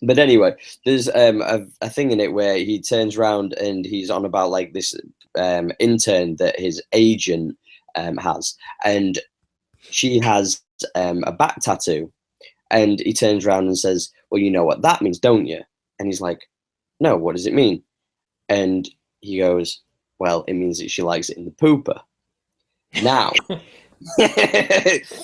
But anyway, there's a thing in it where he turns around and he's on about like this intern that his agent has, and she has a back tattoo, and he turns around and says, "Well, you know what that means, don't you?" And he's like, "No, what does it mean?" And he goes, "Well, it means that she likes it in the pooper." Now,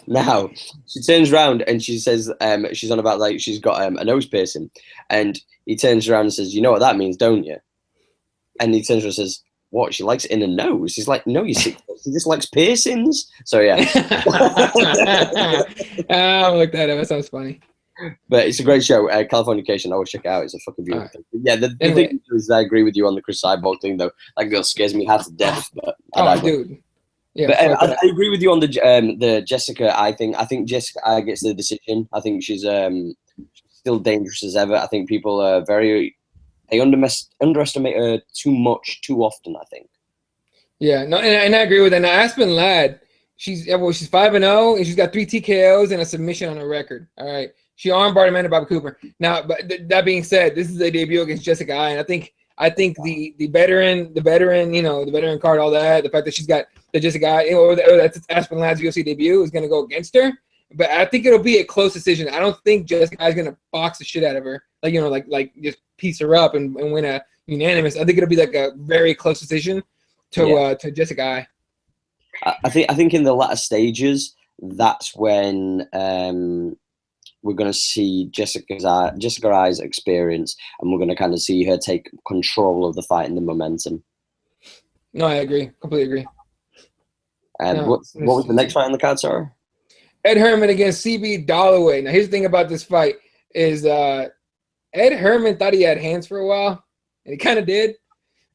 now she turns around and she says, she's on about like she's got a nose piercing, and he turns around and says, "You know what that means, don't you?" And he turns around and says, "What? She likes it in the nose?" He's like, "No, you sick. She just likes piercings." So yeah. I'll look that up. That sounds funny. But it's a great show. Californication, I always check it out. It's a fucking beautiful thing. But yeah, the thing is, I agree with you on the Chris Cyborg thing, though. That girl scares me half to death. But dude. Yeah, but I agree with you on the Jessica I thing. I think Jessica I gets the decision. I think she's still dangerous as ever. I think people are they underestimate her too much, too often, I think. Yeah, no, and I agree with that. Now, Aspen Ladd, she's 5-0, and she's got 3 TKOs and a submission on her record. All right, she armbarred Amanda Bobby Cooper. Now, but that being said, this is a debut against Jessica I, and I think the veteran, the veteran card, all that, the fact that she's got the Jessica I, or that's Aspen Ladd's UFC debut is going to go against her. But I think it'll be a close decision. I don't think Jessica I is going to box the shit out of her, like just piece her up and win a unanimous. I think it'll be like a very close decision to Jessica I. I think in the latter stages, that's when we're going to see Jessica I's experience, and we're going to kind of see her take control of the fight and the momentum. No, I agree. Completely agree. And what was the next fight on the card, sorry? Ed Herman against CB Dollaway. Now, here's the thing about this fight is Ed Herman thought he had hands for a while, and he kind of did.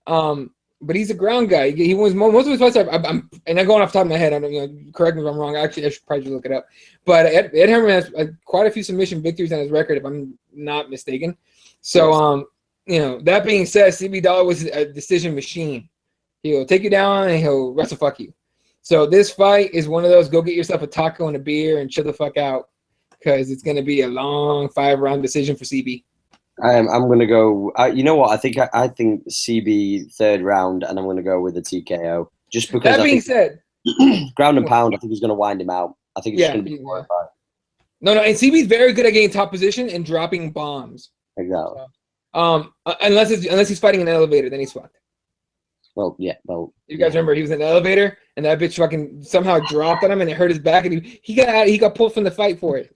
But he's a ground guy. He wins most of his fights. I'm going off the top of my head. I don't, correct me if I'm wrong. Actually, I should probably look it up. But Ed Herman has quite a few submission victories on his record, if I'm not mistaken. So, that being said, CB Dollar was a decision machine. He'll take you down and he'll wrestle fuck you. So this fight is one of those go get yourself a taco and a beer and chill the fuck out, because it's going to be a long 5-round decision for CB. I'm going to go. You know what? I think CB 3rd round, and I'm going to go with the TKO. Just because. That being said, ground and pound, I think he's going to wind him out. I think it's going to be more fight. No, and CB's very good at getting top position and dropping bombs. Exactly. So, unless he's fighting in an elevator, then he's fucked. Well, yeah. Well, you guys remember he was in the elevator and that bitch fucking somehow dropped on him and it hurt his back and he got pulled from the fight for it.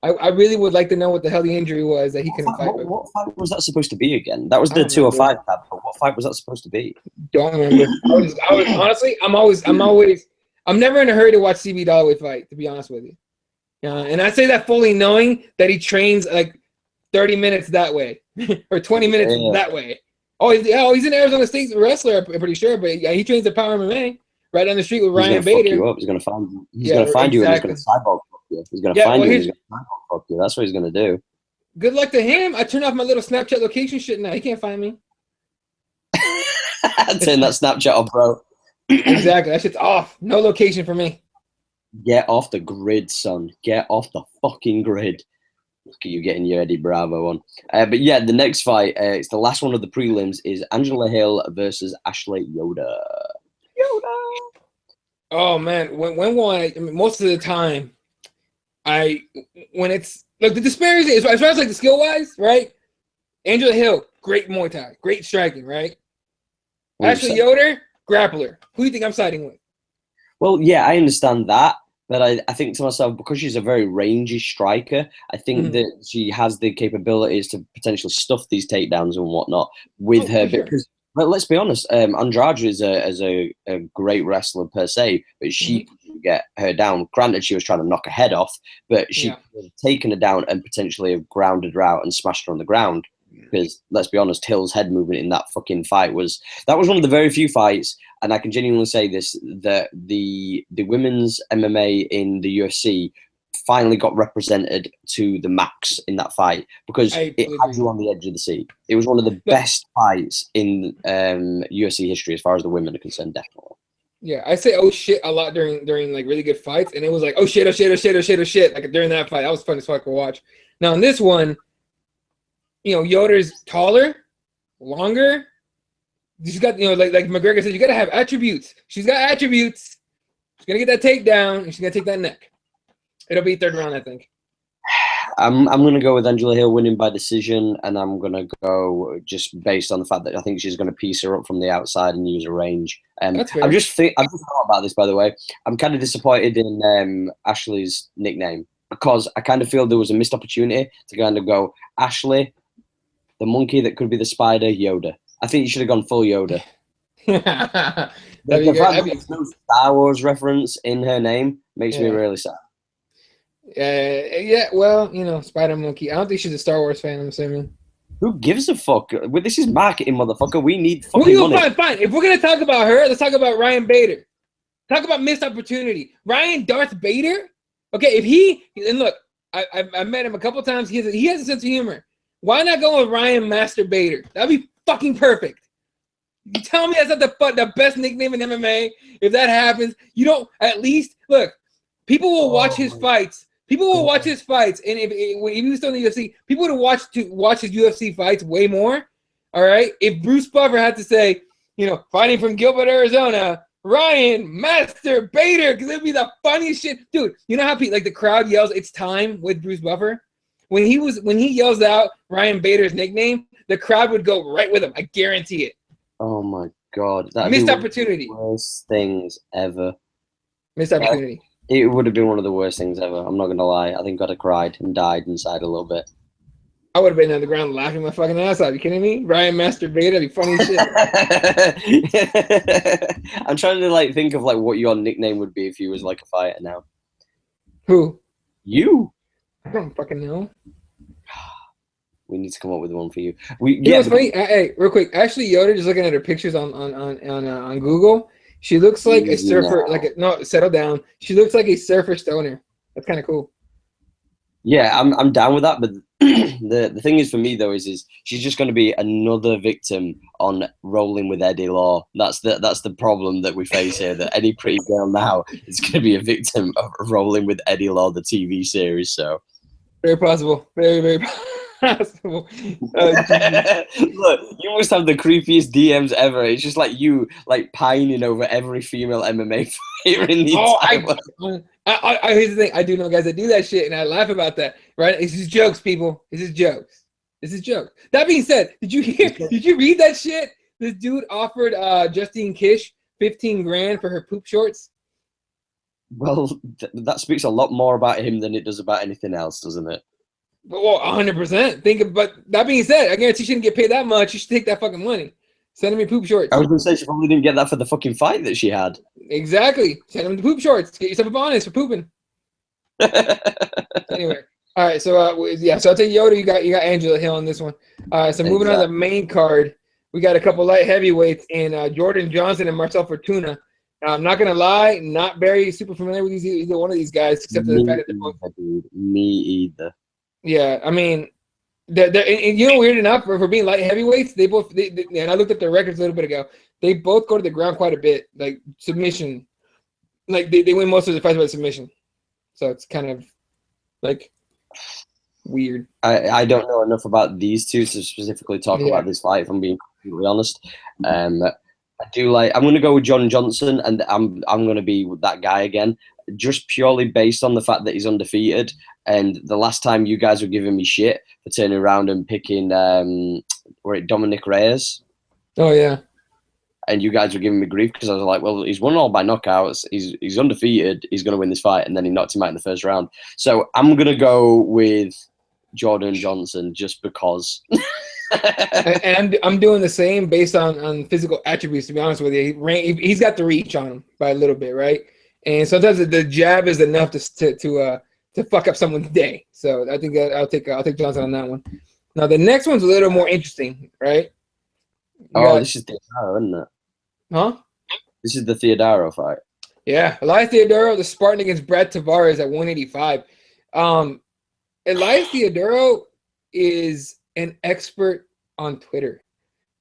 I really would like to know what the hell the injury was that he couldn't fight with. What fight was that supposed to be again? That was the 205 tab. But what fight was that supposed to be? Don't remember. I was honestly, I'm never in a hurry to watch CB Dollaway fight, to be honest with you. And I say that fully knowing that he trains like 30 minutes that way or 20 minutes that way. Oh, he's an Arizona State wrestler, I'm pretty sure, but yeah, he trains at Power MMA right down the street with Ryan Bader. Fuck you up. He's gonna find you. He's gonna find you and he's gonna cyborg fuck you. He's gonna find you and he's gonna cyborg fuck you. That's what he's gonna do. Good luck to him. I turned off my little Snapchat location shit now. He can't find me. Turn that Snapchat off, bro. Exactly. That shit's off. No location for me. Get off the grid, son. Get off the fucking grid. Look at you getting your Eddie Bravo on. But yeah, the next fight, it's the last one of the prelims, is Angela Hill versus Ashley Yoder. Oh man, when will I mean, most of the time, when it's like the disparity as far as like the skill wise, right? Angela Hill, great Muay Thai, great striking, right? Ashley Yoder, grappler. Who do you think I'm siding with? Well, yeah, I understand that, but I think to myself, because she's a very rangy striker, I think that she has the capabilities to potentially stuff these takedowns and whatnot with her. Sure. Because, well, let's be honest, Andrade is a great wrestler per se, but she couldn't get her down. Granted, she was trying to knock her head off, but she could have taken her down and potentially have grounded her out and smashed her on the ground. Because let's be honest, Hill's head movement in that fucking fight was one of the very few fights, and I can genuinely say this, that the women's MMA in the UFC finally got represented to the max in that fight, because it had you on the edge of the seat. It was one of the best fights in UFC history as far as the women are concerned, definitely. Yeah, I say oh shit a lot during like really good fights, and it was like oh shit, like during that fight. That was fun as fuck to watch. Now in this one, you know, Yoder's taller, longer. She's got, you know, like McGregor said, you gotta have attributes. She's got attributes. She's gonna get that takedown, and she's gonna take that neck. It'll be third round, I think. I'm gonna go with Angela Hill winning by decision, and I'm gonna go just based on the fact that I think she's gonna piece her up from the outside and use a range. That's fair. I've just thought about this, by the way. I'm kind of disappointed in Ashley's nickname, because I kind of feel there was a missed opportunity to kind of go Ashley, the monkey that could be the spider, Yoda. I think you should have gone full Yoda. The fact that there's no Star Wars reference in her name makes me really sad. Yeah, well, you know, Spider Monkey. I don't think she's a Star Wars fan, I'm assuming. Who gives a fuck? Well, this is marketing, motherfucker. We need fucking money. Fine. If we're going to talk about her, let's talk about Ryan Bader. Talk about missed opportunity. Ryan Darth Bader? Okay, if he... And look, I met him a couple times. He has a sense of humor. Why not go with Ryan Master Bader? That'd be fucking perfect. You tell me that's not the best nickname in MMA. If that happens, you don't at least look. People will watch his fights. People will watch his fights, and if he was still in the UFC, people would watch his UFC fights way more. All right. If Bruce Buffer had to say, you know, fighting from Gilbert, Arizona, Ryan Master Bader, because it'd be the funniest shit, dude. You know how like the crowd yells, "It's time" with Bruce Buffer. When he yells out Ryan Bader's nickname, the crowd would go right with him. I guarantee it. Oh my god, that missed opportunity. Worst things ever. Missed opportunity. It would have been one of the worst things ever. I'm not gonna lie. I think I'd have cried and died inside a little bit. I would have been on the ground laughing my fucking ass off. You kidding me? Ryan Master Bader, that'd be funny shit. I'm trying to like think of like what your nickname would be if you was like a fighter now. Who? You. I don't fucking know. We need to come up with one for you. You know what's funny? Hey, real quick. Actually, Yoder, just looking at her pictures on Google, she looks like a surfer. Settle down. She looks like a surfer stoner. That's kind of cool. Yeah, I'm down with that. But the thing is for me though is she's just going to be another victim on Rolling with Eddie Law. That's the problem that we face here. That any pretty girl now is going to be a victim of Rolling with Eddie Law, the TV series. So very possible. Very very possible. Look, you must have the creepiest DMs ever. It's just like you like pining over every female MMA fighter in the entire world. Here's the thing. I do know guys that do that shit, and I laugh about that. Right? It's just jokes, people. It's just jokes. This is jokes. That being said, did you read that shit? This dude offered Justine Kish $15,000 for her poop shorts. Well, that speaks a lot more about him than it does about anything else, doesn't it? Well, 100%. But that being said, I guarantee she didn't get paid that much. You should take that fucking money. Send him your poop shorts. I was going to say she probably didn't get that for the fucking fight that she had. Exactly. Send him the poop shorts. Get yourself a bonus for pooping. Anyway, all right. So so I'll take Yoder. You got Angela Hill on this one. So moving on to the main card, we got a couple light heavyweights in Jordan Johnson and Marcel Fortuna. Now, I'm not gonna lie, not very super familiar with either one of these guys, except for the fact that they're both. Me either. Yeah, I mean, they're weird enough for being light heavyweights. They both and I looked at their records a little bit ago. They both go to the ground quite a bit, like submission. Like they win most of the fights by submission. So it's kind of like weird. I don't know enough about these two to specifically talk about this fight, if I'm being completely honest. I do like. I'm going to go with John Johnson, and I'm going to be with that guy again, just purely based on the fact that he's undefeated. And the last time you guys were giving me shit for turning around and picking, Dominic Reyes? Oh yeah. And you guys were giving me grief because I was like, well, he's won all by knockouts. He's undefeated. He's going to win this fight, and then he knocked him out in the first round. So I'm going to go with Jordan Johnson just because. and I'm doing the same based on physical attributes. To be honest with you, he's got the reach on him by a little bit, right? And sometimes the jab is enough to fuck up someone's day. So I think I'll take Johnson on that one. Now the next one's a little more interesting, right? This is Theodorou, isn't it? Huh? This is the Theodorou fight. Yeah, Elias Theodorou, the Spartan against Brad Tavares at 185. Elias Theodorou is an expert on Twitter.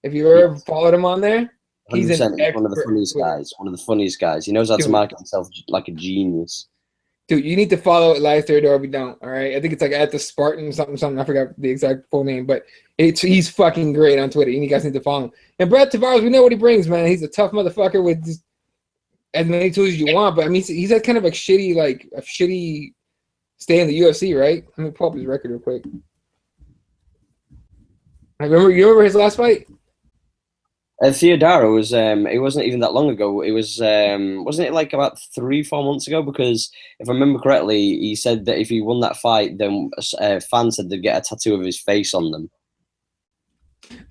If you ever followed him on there, he's an expert. One of the funniest guys. One of the funniest guys. He knows how to market himself like a genius. Dude, you need to follow Elias Theodorou if you don't. All right, I think it's like at the Spartan something. I forgot the exact full name, but he's fucking great on Twitter. And you guys need to follow him. And Brad Tavares, we know what he brings, man. He's a tough motherfucker with just as many tools as you want. But I mean, he's had kind of a shitty stay in the UFC, right? Let me pull up his record real quick. You remember his last fight? Theodorou was it wasn't even that long ago. It was wasn't it like about 3-4 months ago? Because if I remember correctly, he said that if he won that fight, then fans said they'd get a tattoo of his face on them.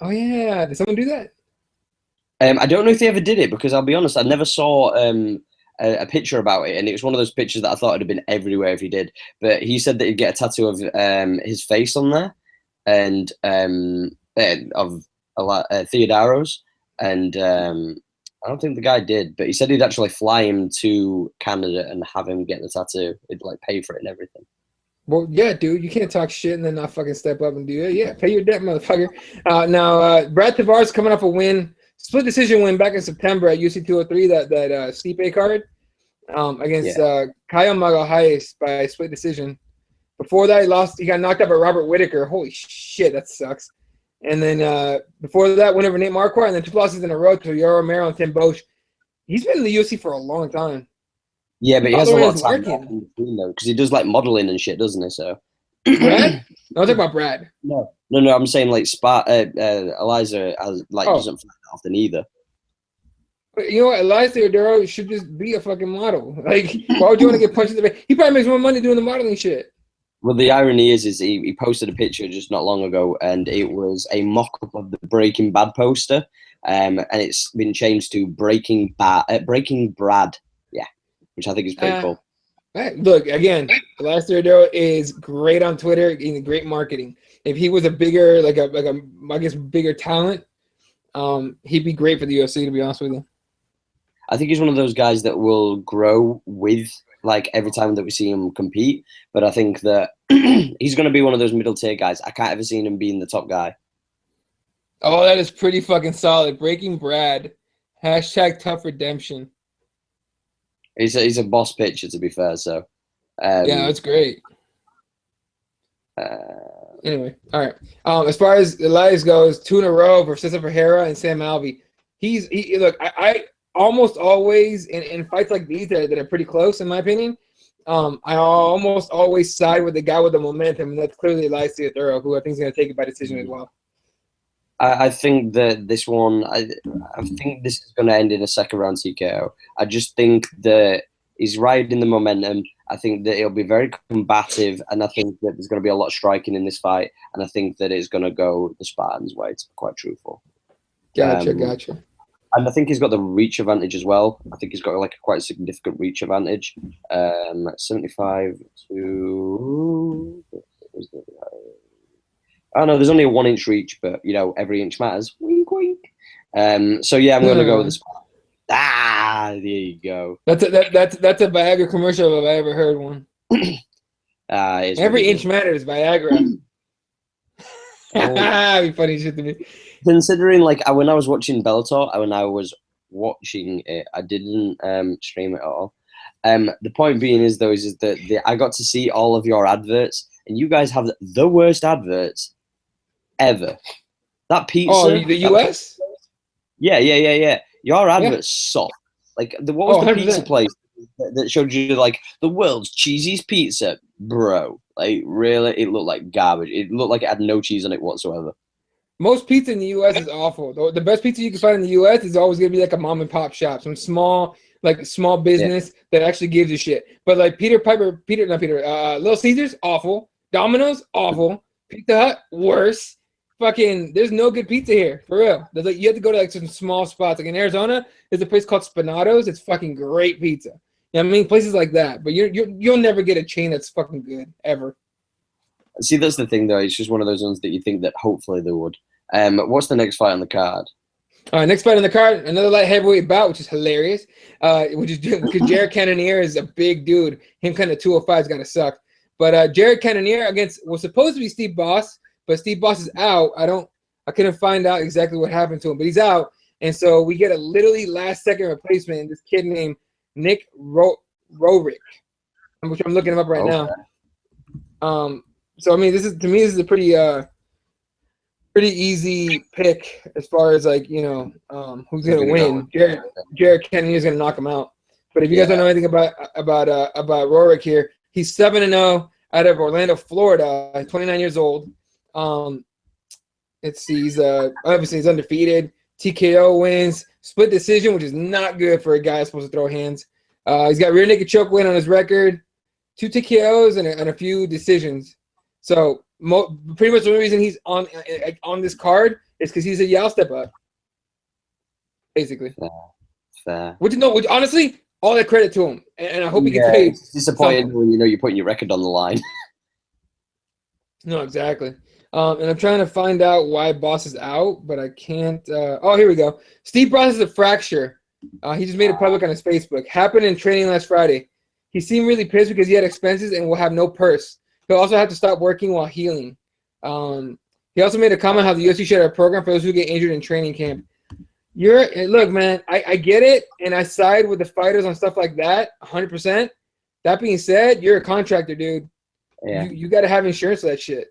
Oh yeah, did someone do that? I don't know if they ever did it, because I'll be honest, I never saw a picture about it, and it was one of those pictures that I thought it'd have been everywhere if he did. But he said that he'd get a tattoo of his face on there, and of Theodorou's. And I don't think the guy did, but he said he'd actually fly him to Canada and have him get the tattoo. He'd like pay for it and everything. Well, yeah, dude, you can't talk shit and then not fucking step up and do it. Yeah, pay your debt, motherfucker. Now, Brad Tavares coming off a win, split decision win back in September at UFC 203, that Stipe card against Kyle Magalhaes by split decision. Before that, he got knocked out by Robert Whittaker. Holy shit, that sucks. And then before that, went over Nate Marquardt, and then 2 losses in a row to Yoel Romero and Tim Bosch. He's been in the UFC for a long time. Yeah, but he has a lot of time in between, though, because he does like modeling and shit, doesn't he? So Brad? No, I'm talking about Brad. No. I'm saying like Eliza doesn't fight that often either. But you know what? Elias Theodorou should just be a fucking model. Like, why would you want to get punched in the face? He probably makes more money doing the modeling shit. Well, the irony is he posted a picture just not long ago, and it was a mock-up of the Breaking Bad poster, and it's been changed to Breaking Brad, which I think is pretty cool. Look, again, Elias Theodorou is great on Twitter, in great marketing. If he was a bigger, bigger talent, he'd be great for the UFC, to be honest with you. I think he's one of those guys that will grow with, like, every time that we see him compete. But I think that he's going to be one of those middle tier guys. I can't ever see him being the top guy. Oh, that is pretty fucking solid. Breaking Brad. #Tough Redemption. He's a boss pitcher, to be fair. So yeah, that's great. Anyway, all right. As far as Elias goes, 2 in a row for Cesar Ferreira and Sam Alvey. Look, I almost always in fights like these that are pretty close, in my opinion, I almost always side with the guy with the momentum, and that's clearly Elias Theodorou, who I think is going to take it by decision as well. I think that this one, I think this is going to end in a second round TKO. I just think that he's riding the momentum. I think that it'll be very combative, and I think that there's going to be a lot of striking in this fight, and I think that it's going to go the Spartans' way, to be quite truthful. Gotcha. And I think he's got the reach advantage as well. I think he's got like a quite significant reach advantage. 75 to. Oh no, there's only a 1 inch reach, but you know every inch matters. Wink, wink. So yeah, I'm gonna go with this. Ah, there you go. That's a Viagra commercial if I ever heard one. Every really inch matters, Viagra. Be funny shit to me. Considering like when I was watching Bellator, when I was watching it, I didn't stream it at all. The point being is that I got to see all of your adverts, and you guys have the worst adverts ever. That pizza. Oh, the US? Yeah. Your adverts suck. Like what was the 100%. pizza place that showed you like the world's cheesiest pizza, bro? Like really, it looked like garbage. It looked like it had no cheese on it whatsoever. Most pizza in the U.S. is awful. The best pizza you can find in the U.S. is always gonna be like a mom and pop shop, some small business that actually gives a shit. But like Little Caesars, awful. Domino's, awful. Pizza Hut, worse. Fucking, there's no good pizza here for real. There's like you have to go to like some small spots. Like in Arizona, there's a place called Spinato's. It's fucking great pizza. You know what I mean? Places like that. But you'll never get a chain that's fucking good ever. See, that's the thing though. It's just one of those ones that you think that hopefully they would. What's the next fight on the card? Next fight on the card, another light heavyweight bout, which is hilarious. Which is because Jared Cannonier is a big dude. Him kind of 205 is gonna suck. But Jared Cannonier was supposed to be Steve Boss, but Steve Boss is out. I couldn't find out exactly what happened to him, but he's out. And so we get a literally last second replacement in this kid named Nick Roerick, which I'm looking him up right now. So I mean, this is a pretty easy pick as far as like who's gonna win. Jared Kennedy is gonna knock him out. But if you guys don't know anything about Roerick here, he's 7-0 out of Orlando, Florida. 29 years old. Let's see, obviously he's undefeated. TKO wins, split decision, which is not good for a guy that's supposed to throw hands. He's got rear naked choke win on his record, 2 TKOs and a few decisions. So pretty much the only reason he's on this card is because he's a Yao step up, basically. Fair. Which honestly, all that credit to him, and I hope he gets paid. It's disappointing when you're putting your record on the line. No, exactly. And I'm trying to find out why Boss is out, but I can't. Here we go. Steve Boss has a fracture. He just made it public on his Facebook. Happened in training last Friday. He seemed really pissed because he had expenses and will have no purse. He'll also have to stop working while healing. He also made a comment how the UFC should have a program for those who get injured in training camp. Look, man, I get it, and I side with the fighters on stuff like that, 100%. That being said, you're a contractor, dude. Yeah. You got to have insurance for that shit.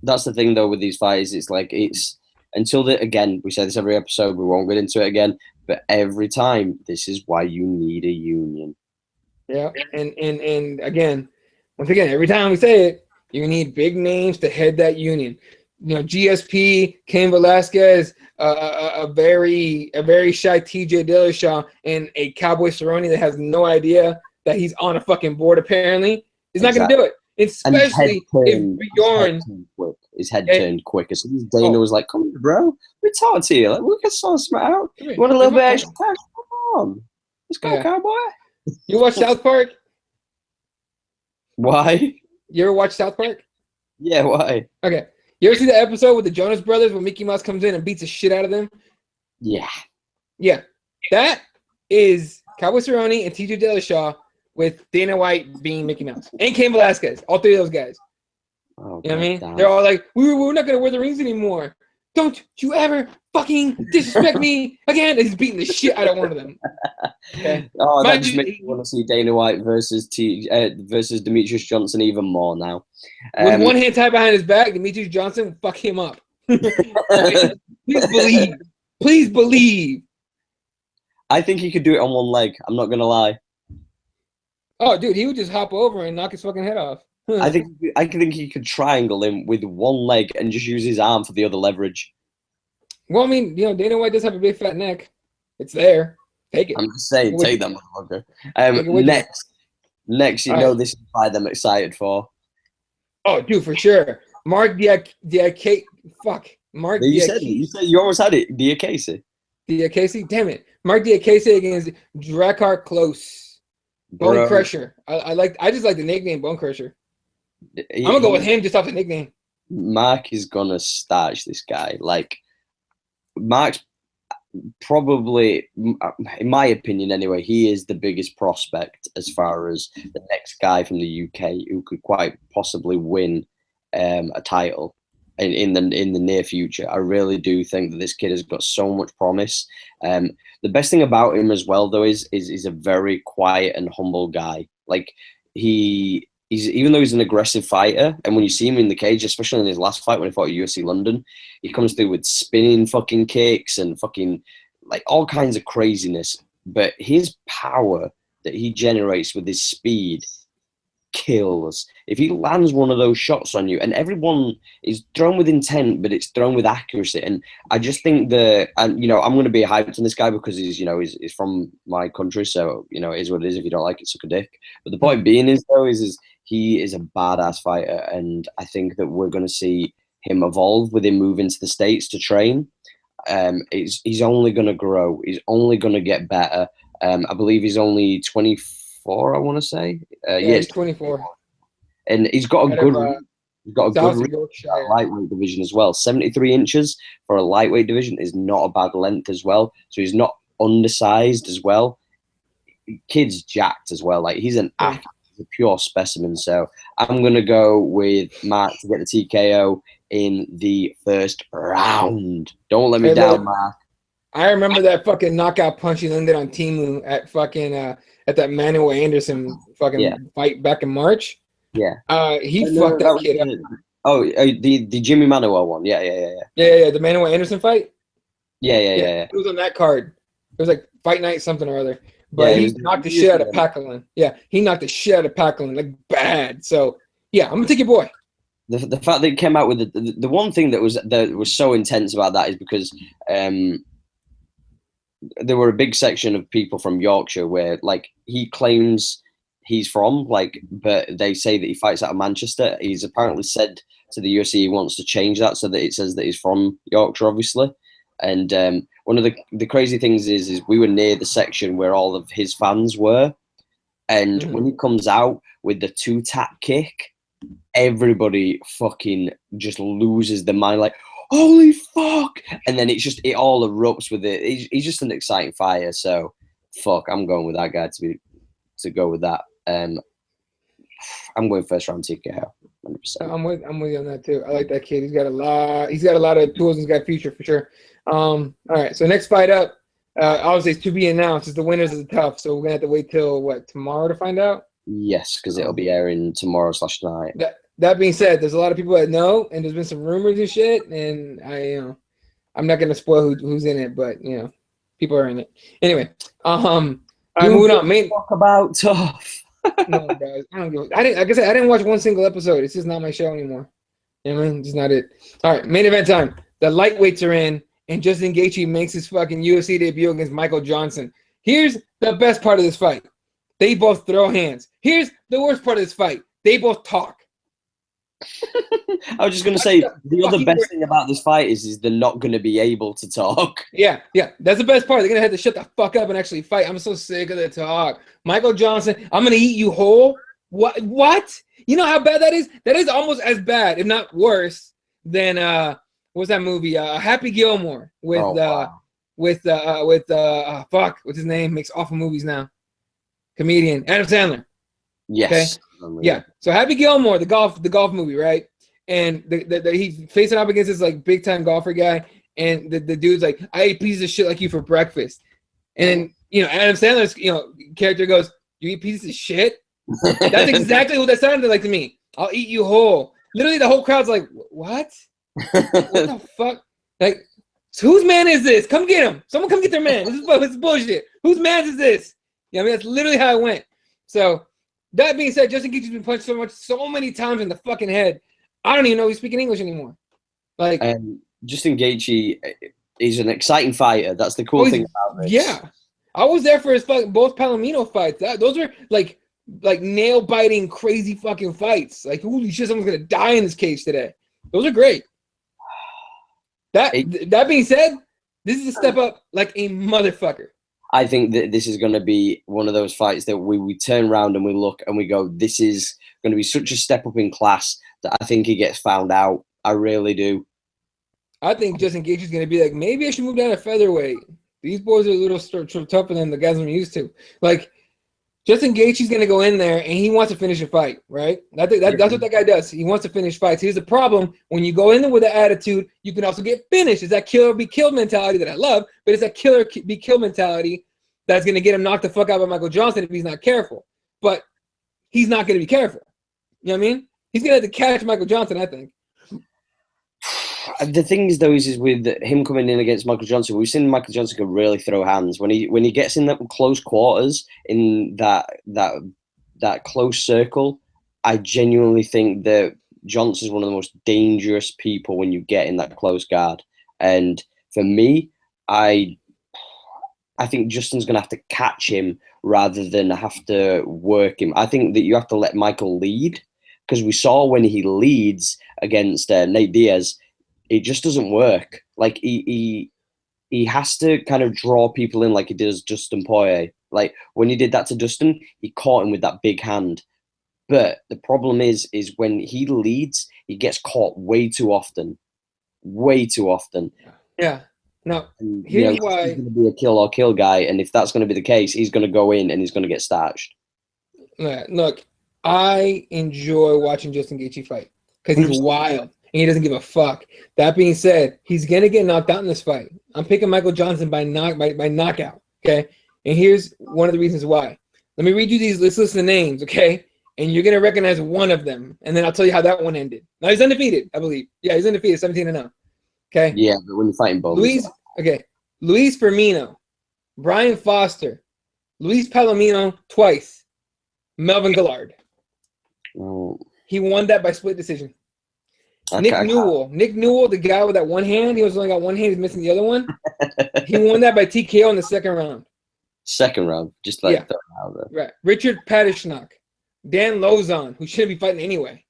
That's the thing, though, with these fights. It's like again, we say this every episode. We won't get into it again, but every time, this is why you need a union. Yeah, and again, once again, every time we say it, you need big names to head that union. GSP, Cain Velasquez, a very shy TJ Dillashaw, and a Cowboy Cerrone that has no idea that he's on a fucking board. Apparently, he's not going to do it. Especially if Bjorn, his head turned quick. As soon as Dana was like, "Come on, bro, we talked to you. Like, we can sort some out. You want a little bit extra cash? Come on, let's go, cowboy." You watch South Park? Why? You ever watch South Park? Yeah, why? Okay. You ever see the episode with the Jonas Brothers when Mickey Mouse comes in and beats the shit out of them? Yeah. Yeah. That is Cowboy Cerrone and TJ Dillashaw with Dana White being Mickey Mouse. And Cain Velasquez. All three of those guys. Oh, you know what I mean? Damn. They're all like, we're not going to wear the rings anymore. Don't you ever fucking disrespect me again. And he's beating the shit out of one of them. Okay. Oh, that just makes me want to see Dana White versus Demetrius Johnson even more now. With one hand tied behind his back, Demetrius Johnson, fuck him up. Please believe. Please believe. I think he could do it on one leg. I'm not going to lie. Oh, dude, he would just hop over and knock his fucking head off. I think he could triangle him with one leg and just use his arm for the other leverage. Well, I mean, Dana White does have a big fat neck. It's there. Take it. I'm just saying, take that motherfucker. Next, this is the fight I'm excited for. Oh, dude, for sure. Mark Diakiese. Fuck. Mark Diakiese. You almost had it. Diakiese. Diakiese? Damn it. Mark Diakiese against Drakkar Klose. Bonecrusher. I just like the nickname Bonecrusher. I'm gonna go with him just off the nickname. Mark is gonna starch this guy. Like, Mark's probably, in my opinion anyway, he is the biggest prospect as far as the next guy from the UK who could quite possibly win a title in the near future. I really do think that this kid has got so much promise. The best thing about him as well, though, is he's a very quiet and humble guy. Like, he's even though he's an aggressive fighter, and when you see him in the cage, especially in his last fight when he fought at UFC London, he comes through with spinning fucking kicks and fucking like all kinds of craziness. But his power that he generates with his speed kills. If he lands one of those shots on you, and everyone is thrown with intent, but it's thrown with accuracy. And I just think I'm going to be hyped on this guy because he's from my country, so it is what it is. If you don't like it, suck a dick. But the point being is he is a badass fighter, and I think that we're going to see him evolve with him moving to the States to train. He's only going to grow. He's only going to get better. I believe he's only 24. I want to say. He's 24, and he's got a good lightweight division as well. 73 inches for a lightweight division is not a bad length as well. So he's not undersized as well. Kid's jacked as well. Like, he's an athlete. A pure specimen. So I'm gonna go with Mark to get the TKO in the first round. Don't let me down, Mark. I remember that fucking knockout punch he landed on Timu at fucking at that Manuel Anderson fucking fight back in March. Yeah. He fucked that kid up. Oh, the Jimmy Manuel one. Yeah. The Manuel Anderson fight. Yeah. It was on that card. It was like Fight Night something or other. But he knocked the shit out of Packalin. Yeah, he knocked the shit out of Packalin, like, bad. So, yeah, I'm going to take your boy. The fact that he came out with the one thing that was so intense about that is because there were a big section of people from Yorkshire where, like, he claims he's from, like, but they say that he fights out of Manchester. He's apparently said to the UFC he wants to change that so that it says that he's from Yorkshire, obviously. And one of the crazy things is we were near the section where all of his fans were. And when he comes out with the 2-tap kick, everybody fucking just loses their mind, like, holy fuck. And then it all erupts with it. He's just an exciting fighter. So, fuck, I'm going with that guy to go with that. I'm going first round TKO. 100%. I'm with you on that too. I like that kid. He's got a lot of tools and he's got future for sure. All right, so next fight up, obviously it's to be announced. It's the winners of the TUF, so we're gonna have to wait till tomorrow to find out. Yes, because it'll be airing tomorrow/night. That being said, there's a lot of people that know, and there's been some rumors and shit, and I'm not gonna spoil who's in it, but people are in it anyway. Moving on. Talk about TUF. No, guys, I don't give. Like I said, I didn't watch one single episode. It's just not my show anymore. You know what I mean? Just not it. All right, main event time. The lightweights are in. And Justin Gaethje makes his fucking UFC debut against Michael Johnson. Here's the best part of this fight. They both throw hands. Here's the worst part of this fight. They both talk. I was just going to say, the other best thing about this fight is they're not going to be able to talk. Yeah. That's the best part. They're going to have to shut the fuck up and actually fight. I'm so sick of the talk. Michael Johnson, I'm going to eat you whole. What? You know how bad that is? That is almost as bad, if not worse, than what's that movie? Happy Gilmore with what's his name? Makes awful movies now. Comedian Adam Sandler. Yes. Okay? Yeah. So Happy Gilmore, the golf movie, right? And he's facing up against this like big time golfer guy, and the dude's like, I ate pieces of shit like you for breakfast. And then Adam Sandler's character goes, you eat pieces of shit? That's exactly what that sounded like to me. I'll eat you whole. Literally the whole crowd's like, what? What the fuck? Like, whose man is this? Come get him. Someone come get their man. This is bullshit. Whose man is this? I mean, that's literally how it went. So, that being said, Justin Gaethje's been punched so many times in the fucking head. I don't even know he's speaking English anymore. Like, Justin Gaethje is an exciting fighter. That's the cool thing about this. Yeah. I was there for his both Palomino fights. Those were like nail biting, crazy fucking fights. Like, holy shit, someone's gonna die in this cage today. Those are great. That being said, This is a step up like a motherfucker. I think that this is going to be one of those fights that we turn around and we look and we go, this is going to be such a step up in class that I think he gets found out. I really do. I think Justin Gaethje's going to be like, maybe I should move down to featherweight. These boys are a little tougher than the guys I'm used to. Like, Justin Gaethje's going to go in there and he wants to finish a fight, right? That's what that guy does. He wants to finish fights. Here's the problem. When you go in there with an attitude, you can also get finished. It's that kill or be killed mentality that I love, but it's that kill or be killed mentality that's going to get him knocked the fuck out by Michael Johnson if he's not careful. But he's not going to be careful. You know what I mean? He's going to have to catch Michael Johnson, I think. The thing is, though, is with him coming in against Michael Johnson, we've seen Michael Johnson can really throw hands when he gets in that close quarters in that close circle. I genuinely think that Johnson's one of the most dangerous people when you get in that close guard. And for me, I think Justin's going to have to catch him rather than have to work him. I think that you have to let Michael lead, because we saw when he leads against Nate Diaz, it just doesn't work. Like he has to kind of draw people in like he does Dustin Poirier. Like when he did that to Dustin, he caught him with that big hand. But the problem is when he leads, he gets caught way too often. Way too often. Yeah. Now, here's why he's going to be a kill or kill guy, and if that's going to be the case, he's going to go in and he's going to get starched. Look, I enjoy watching Justin Gaethje fight because he's wild. And he doesn't give a fuck. That being said, he's going to get knocked out in this fight. I'm picking Michael Johnson by knockout, okay? And here's one of the reasons why. Let me read you these. Let's listen to names, okay? And you're going to recognize one of them. And then I'll tell you how that one ended. Now, he's undefeated, I believe. Yeah, he's undefeated, 17-0. Okay? Yeah, but when you're fighting both. Luis Firmino, Brian Foster, Luis Palomino twice, Melvin Gillard. Oh. He won that by split decision. Okay. Nick Newell, the guy with that one hand, he was only got one hand, he's missing the other one. He won that by TKO in the second round. Second round, just like that. Right. Richard Patishnak, Dan Lozon, who shouldn't be fighting anyway.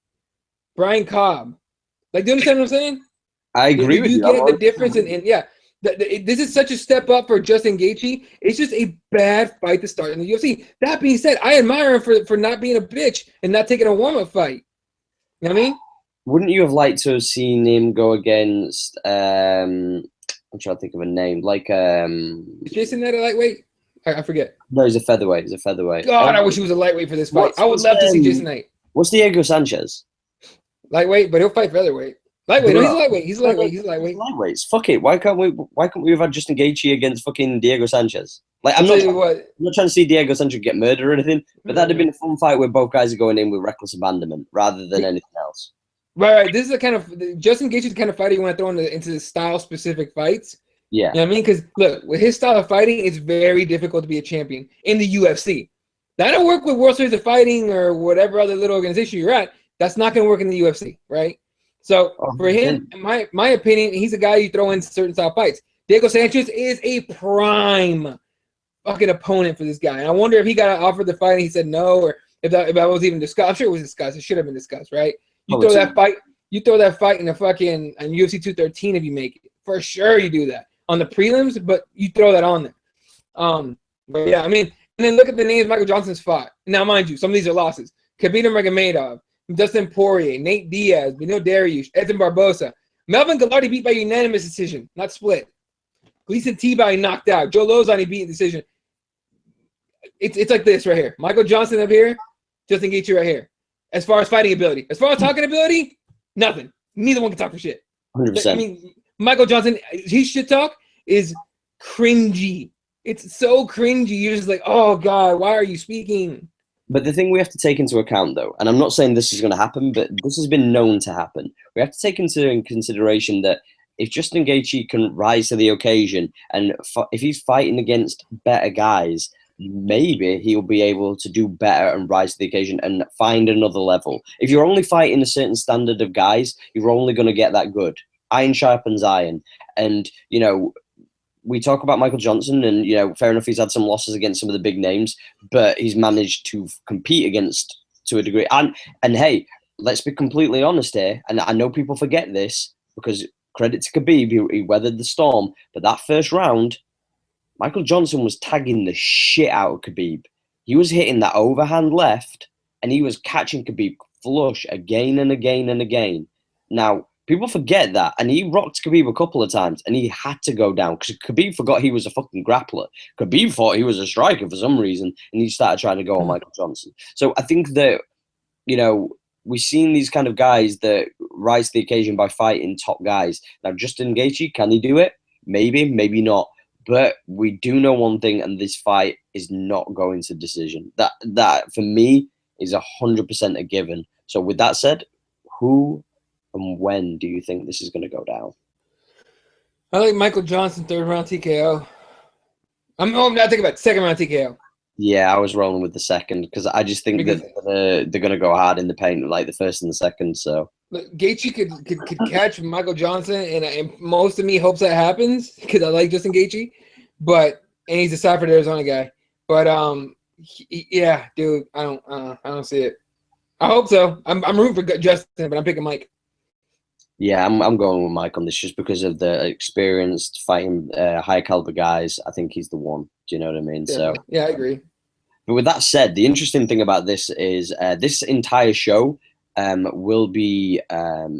Brian Cobb. Like, do you understand what I'm saying? I agree with you. You get the difference in this is such a step up for Justin Gaethje. It's just a bad fight to start in the UFC. That being said, I admire him for not being a bitch and not taking a warm-up fight. You know what I mean? Wouldn't you have liked to have seen him go against I'm trying to think of a name. Like Is Jason that a lightweight? I forget. No, he's a featherweight. God, I wish he was a lightweight for this fight. I would love to see Jason Knight. What's Diego Sanchez? Lightweight, but he'll fight featherweight. Lightweight, no, he's lightweight. Lightweights. Fuck it. Why can't we have had Justin Gaethje against fucking Diego Sanchez? Like I'm not trying to see Diego Sanchez get murdered or anything, but that'd have been a fun fight where both guys are going in with reckless abandonment rather than anything else. Right. This is the kind of Justin Gaethje, the kind of fighter you want to throw into the style-specific fights. Yeah. You know what I mean? Because look, with his style of fighting, it's very difficult to be a champion in the UFC. That'll work with World Series of Fighting or whatever other little organization you're at. That's not going to work in the UFC, right? So for him, in my opinion, he's a guy you throw in certain style fights. Diego Sanchez is a prime fucking opponent for this guy. And I wonder if he got offered the fight and he said no, or if that was even discussed. I'm sure it was discussed. It should have been discussed, right? You throw that fight in a fucking UFC 213 if you make it. For sure you do that. On the prelims, but you throw that on there. But yeah, I mean, and then look at the names Michael Johnson's fought. Now, mind you, some of these are losses. Khabib Nurmagomedov, Dustin Poirier, Nate Diaz, Beneil Dariush, Edson Barbosa. Melvin Gillard beat by unanimous decision, not split. Gleason Tibau knocked out. Joe Lozon he beat in decision. It's like this right here. Michael Johnson up here, Justin Gaethje right here. As far as fighting ability. As far as talking ability, nothing. Neither one can talk for shit. 100%. I mean, Michael Johnson, his shit talk is cringy. It's so cringy. You're just like, oh, God, why are you speaking? But the thing we have to take into account, though, and I'm not saying this is going to happen, but this has been known to happen. We have to take into consideration that if Justin Gaethje can rise to the occasion and if he's fighting against better guys, maybe he'll be able to do better and rise to the occasion and find another level. If you're only fighting a certain standard of guys, you're only going to get that good. Iron sharpens iron. And, you know, we talk about Michael Johnson and, you know, fair enough, he's had some losses against some of the big names, but he's managed to compete against to a degree. And hey, let's be completely honest here. And I know people forget this because credit to Khabib, he weathered the storm. But that first round, Michael Johnson was tagging the shit out of Khabib. He was hitting that overhand left, and he was catching Khabib flush again and again and again. Now, people forget that, and he rocked Khabib a couple of times, and he had to go down because Khabib forgot he was a fucking grappler. Khabib thought he was a striker for some reason, and he started trying to go on Michael Johnson. So I think that, you know, we've seen these kind of guys that rise to the occasion by fighting top guys. Now, Justin Gaethje, can he do it? Maybe, maybe not. But we do know one thing, and this fight is not going to decision. That for me is 100% a given. So with that said, who and when do you think this is going to go down? I like Michael Johnson, 3rd round TKO. I'm not thinking about 2nd round TKO. Yeah, I was rolling with the second because I just think that they're going to go hard in the paint, like the first and the second. So look, Gaethje could catch Michael Johnson, and most of me hopes that happens because I like Justin Gaethje, and he's a Cyborg Arizona guy. But yeah, dude, I don't see it. I hope so. I'm rooting for Justin, but I'm picking Mike. Yeah, I'm going with Mike on this just because of the experienced fighting high caliber guys. I think he's the one. Do you know what I mean? Definitely. So yeah, I agree. But with that said, the interesting thing about this is this entire show will be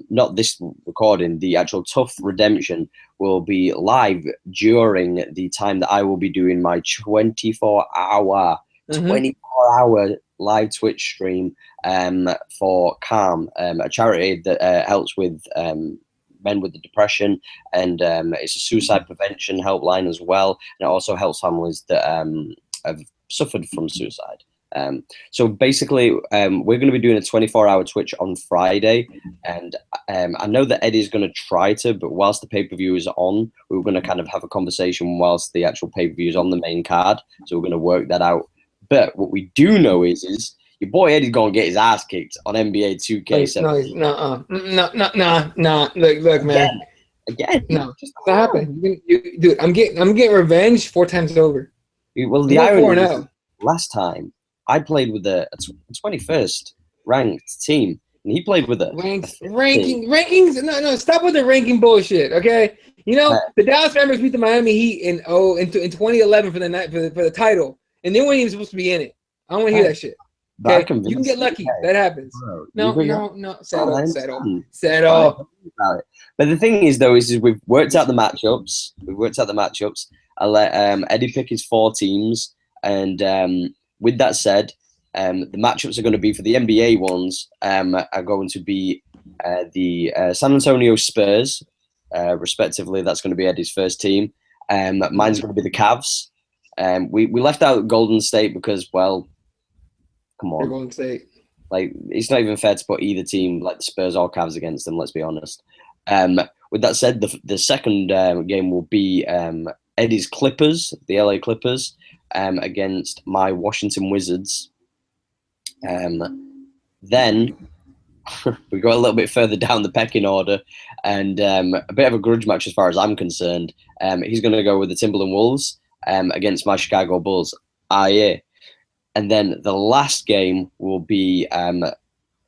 not this recording. The actual TUF Redemption will be live during the time that I will be doing my 24-hour live Twitch stream for Calm, a charity that helps with men with the depression, and it's a suicide prevention helpline as well, and it also helps families that have suffered from suicide. So basically, we're going to be doing a 24-hour Twitch on Friday, and I know that Eddie's going to try to, but whilst the pay-per-view is on, we're going to kind of have a conversation whilst the actual pay-per-view is on the main card, so we're going to work that out. But what we do know is your boy Eddie's going to get his ass kicked on NBA 2K17. No. Look, man. Again. No, just not happening. Dude, I'm getting revenge 4 times over. Well, the irony is, last time I played with a 21st ranked team, and he played with a rankings. No, stop with the ranking bullshit, okay? You know, the Dallas Mavericks beat the Miami Heat in 2011 for the title, and they weren't even supposed to be in it. I don't want to hear that shit. Okay? You can get lucky. That happens. Bro, no. Settle. But the thing is, though, is we've worked out the matchups. I'll let Eddie pick his 4 teams, and with that said, the matchups are going to be for the NBA ones. Are going to be the San Antonio Spurs, respectively. That's going to be Eddie's first team. Mine's going to be the Cavs. We left out Golden State because, well, come on. Golden State. Like, it's not even fair to put either team, like the Spurs or Cavs, against them, let's be honest. With that said, the second game will be Eddie's Clippers, the LA Clippers, against my Washington Wizards. Then we go a little bit further down the pecking order, and a bit of a grudge match as far as I'm concerned. He's going to go with the Timberland Wolves against my Chicago Bulls. Yeah. And then the last game will be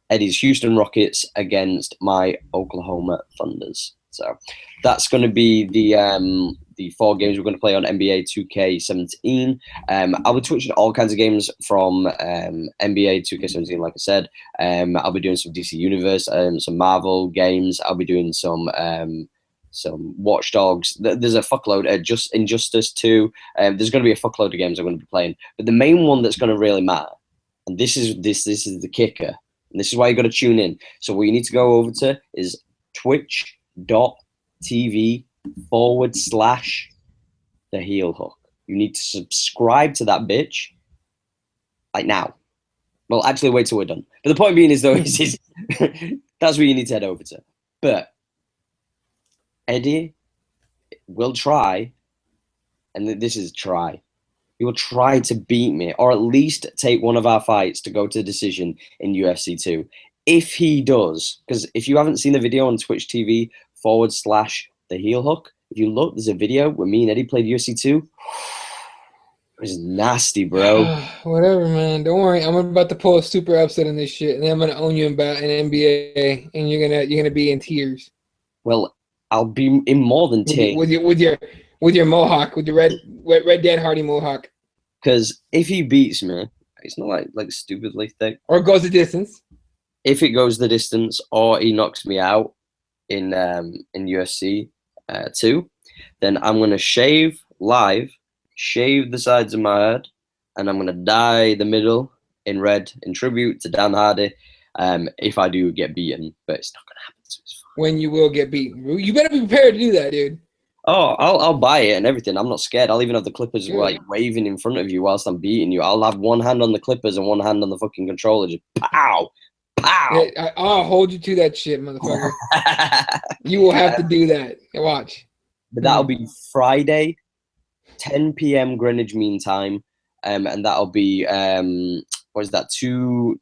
Eddie's Houston Rockets against my Oklahoma Thunders. So that's going to be the 4 games we're going to play on NBA 2K17. I'll be twitching all kinds of games from NBA 2K17, like I said. I'll be doing some DC Universe, some Marvel games. I'll be doing some Watch Dogs. There's a fuckload. Injustice 2. There's going to be a fuckload of games I'm going to be playing. But the main one that's going to really matter, and this is the kicker, and this is why you got to tune in. So what you need to go over to is twitch.tv/The Heel Hook. You need to subscribe to that bitch like now. Well, actually, wait till we're done. But the point being is, though, is that's where you need to head over to. But Eddie will try, and this is try. He will try to beat me, or at least take one of our fights to go to decision in UFC 2. If he does, because if you haven't seen the video on Twitch TV /The Heel Hook, if you look, there's a video where me and Eddie played UFC 2. It was nasty, bro. Whatever, man. Don't worry. I'm about to pull a super upset in this shit, and then I'm gonna own you in NBA, and you're gonna be in tears. Well, I'll be in more than tier with your mohawk, with your red Dan Hardy mohawk. Because if he beats me, it's not like stupidly thick. Or goes the distance. If it goes the distance, or he knocks me out in UFC 2, then I'm gonna shave the sides of my head, and I'm gonna dye the middle in red in tribute to Dan Hardy. If I do get beaten, but it's not gonna happen. So it's fine. When you will get beaten, you better be prepared to do that, dude. Oh, I'll buy it and everything. I'm not scared. I'll even have the clippers like waving in front of you whilst I'm beating you. I'll have one hand on the clippers and one hand on the fucking controller. Just pow, pow. Yeah, I'll hold you to that shit, motherfucker. You will have to do that. Watch. But that'll be Friday, 10 p.m. Greenwich Mean Time, and that'll be what is that?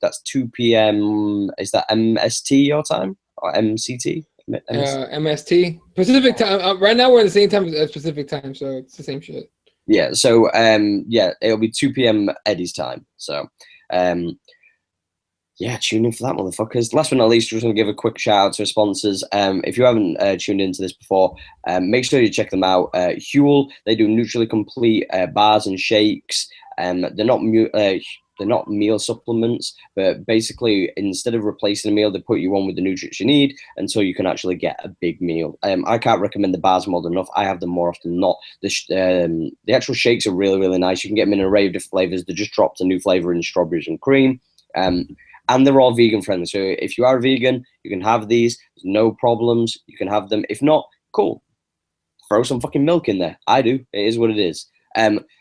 That's 2 p.m. Is that MST your time or MCT? MST Pacific time. Right now we're at the same time as Pacific time, so it's the same shit. Yeah. So yeah, it'll be 2 p.m. Eddie's time. So yeah, tune in for that, motherfuckers. Last but not least, just want to give a quick shout out to our sponsors. If you haven't tuned into this before, make sure you check them out. Huel, they do neutrally complete bars and shakes. They're not meal supplements, but basically instead of replacing a meal, they put you on with the nutrients you need until you can actually get a big meal. I can't recommend the bars more than enough. I have them more often than not. The actual shakes are really, really nice. You can get them in an array of different flavors. They just dropped a new flavor in strawberries and cream. And they're all vegan friendly. So if you are a vegan, you can have these. There's no problems. You can have them. If not, cool. Throw some fucking milk in there. I do. It is what it is.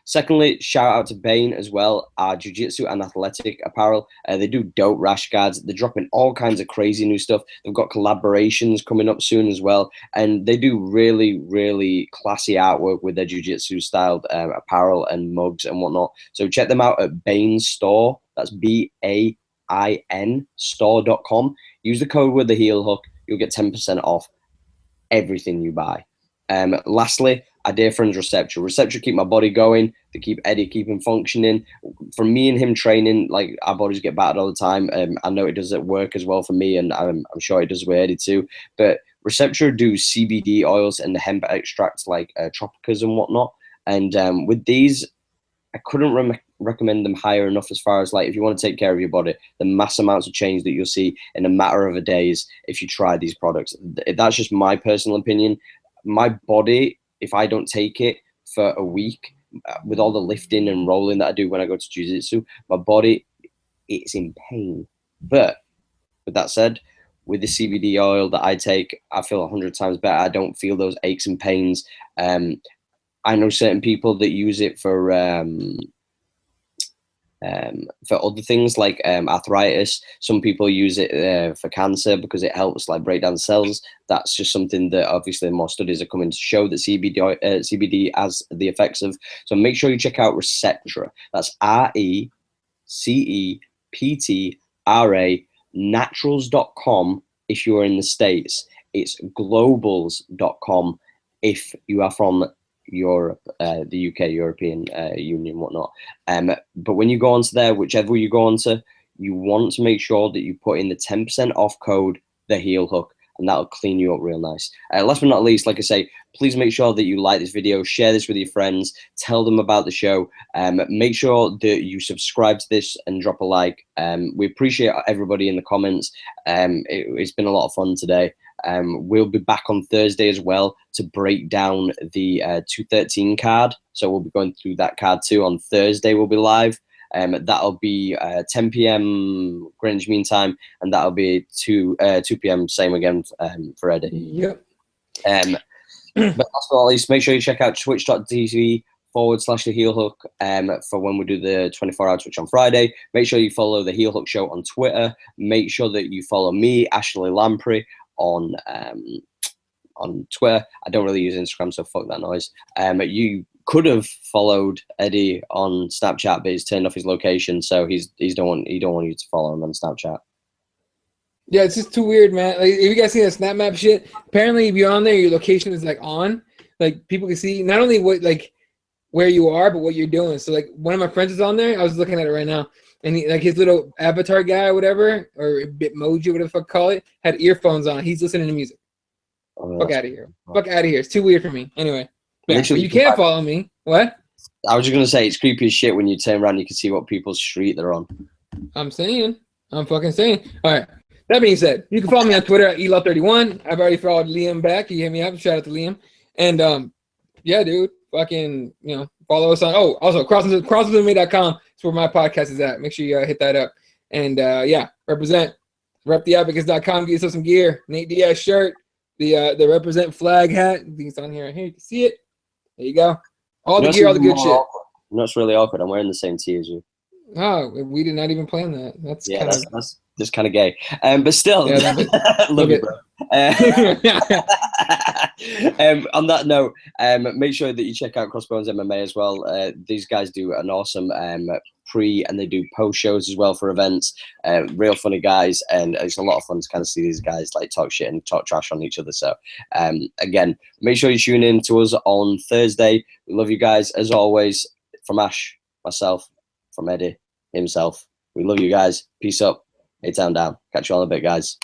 Secondly, shout out to Bane as well, our jiu-jitsu and athletic apparel. They do dope rash guards. They're dropping all kinds of crazy new stuff. They've got collaborations coming up soon as well. And they do really, really classy artwork with their jiu-jitsu styled apparel and mugs and whatnot. So check them out at Bane Store. That's BAIN store.com. Use the code with the heel hook. You'll get 10% off everything you buy. Lastly, our dear friends Recepture keep my body going. They keep Eddie keeping functioning. From me and him training, like our bodies get battered all the time. I know it does at work as well for me, and I'm sure it does with Eddie too. But Recepture do CBD oils and the hemp extracts like Tropicas and whatnot. And with these, I couldn't recommend them higher enough as far as like if you want to take care of your body, the mass amounts of change that you'll see in a matter of a days if you try these products. That's just my personal opinion. My body, if I don't take it for a week, with all the lifting and rolling that I do when I go to jiu-jitsu, my body, it's in pain. But with that said, with the CBD oil that I take, I feel 100 times better. I don't feel those aches and pains. I know certain people that use it for other things like arthritis. Some people use it for cancer because it helps like break down cells. That's just something that obviously more studies are coming to show that CBD has the effects of. So make sure you check out Receptra. That's RECEPTRA naturals.com if you're in the States. It's globals.com if you are from Europe, the UK, European Union, whatnot. But when you go onto there, whichever you go onto, you want to make sure that you put in the 10% off code, the heel hook, and that'll clean you up real nice. Last but not least, like I say, please make sure that you like this video, share this with your friends, tell them about the show. Make sure that you subscribe to this and drop a like. We appreciate everybody in the comments. It's been a lot of fun today. We'll be back on Thursday as well to break down the 213 card. So we'll be going through that card too. On Thursday, we'll be live. That'll be 10 p.m. Greenwich Mean Time, and that'll be 2 p.m. same again for Eddie. Yep. But last but not least, make sure you check out twitch.tv/the heel hook for when we do the 24-hour Twitch on Friday. Make sure you follow the Heel Hook Show on Twitter. Make sure that you follow me, Ashley Lamprey, on Twitter. I don't really use Instagram, so fuck that noise. You could have followed Eddie on Snapchat, but he's turned off his location, so he don't want you to follow him on Snapchat. Yeah, it's just too weird, man. Like, if you guys see that Snap Map shit, apparently if you're on there, your location is like on. Like people can see not only what like where you are, but what you're doing. So like one of my friends is on there. I was looking at it right now, and he, like his little avatar guy or whatever, or Bitmoji, whatever the fuck call it, had earphones on. He's listening to music. Fuck out of here. Fuck out of here. It's too weird for me. Anyway, yeah, so you can't follow me. What? I was just gonna say it's creepy as shit when you turn around and you can see what people's street they're on. I'm fucking saying. All right. That being said, you can follow me on Twitter at elove31. I've already followed Liam back. He hit me up. Shout out to Liam. And yeah, dude, fucking, follow us on. Oh, also crosswithme.com is where my podcast is at. Make sure you hit that up. And yeah, represent. Reptheadvocates.com. Get yourself some gear. Nate Diaz shirt. The represent flag hat. I think it's on here. Here, you can see it. There you go. All the gear, all the good shit. Awkward. It's really awkward. I'm wearing the same tee as you. Oh, we did not even plan that. That's just kind of gay. But still, yeah, love you, bro. On that note, make sure that you check out Crossbones MMA as well. These guys do an awesome pre and they do post shows as well for events. Real funny guys, and it's a lot of fun to kind of see these guys like talk shit and talk trash on each other. So again, make sure you tune in to us on Thursday. We love you guys as always. From Ash, myself, from Eddie himself, we love you guys. Peace up. A-Town down. Catch you all in a bit, guys.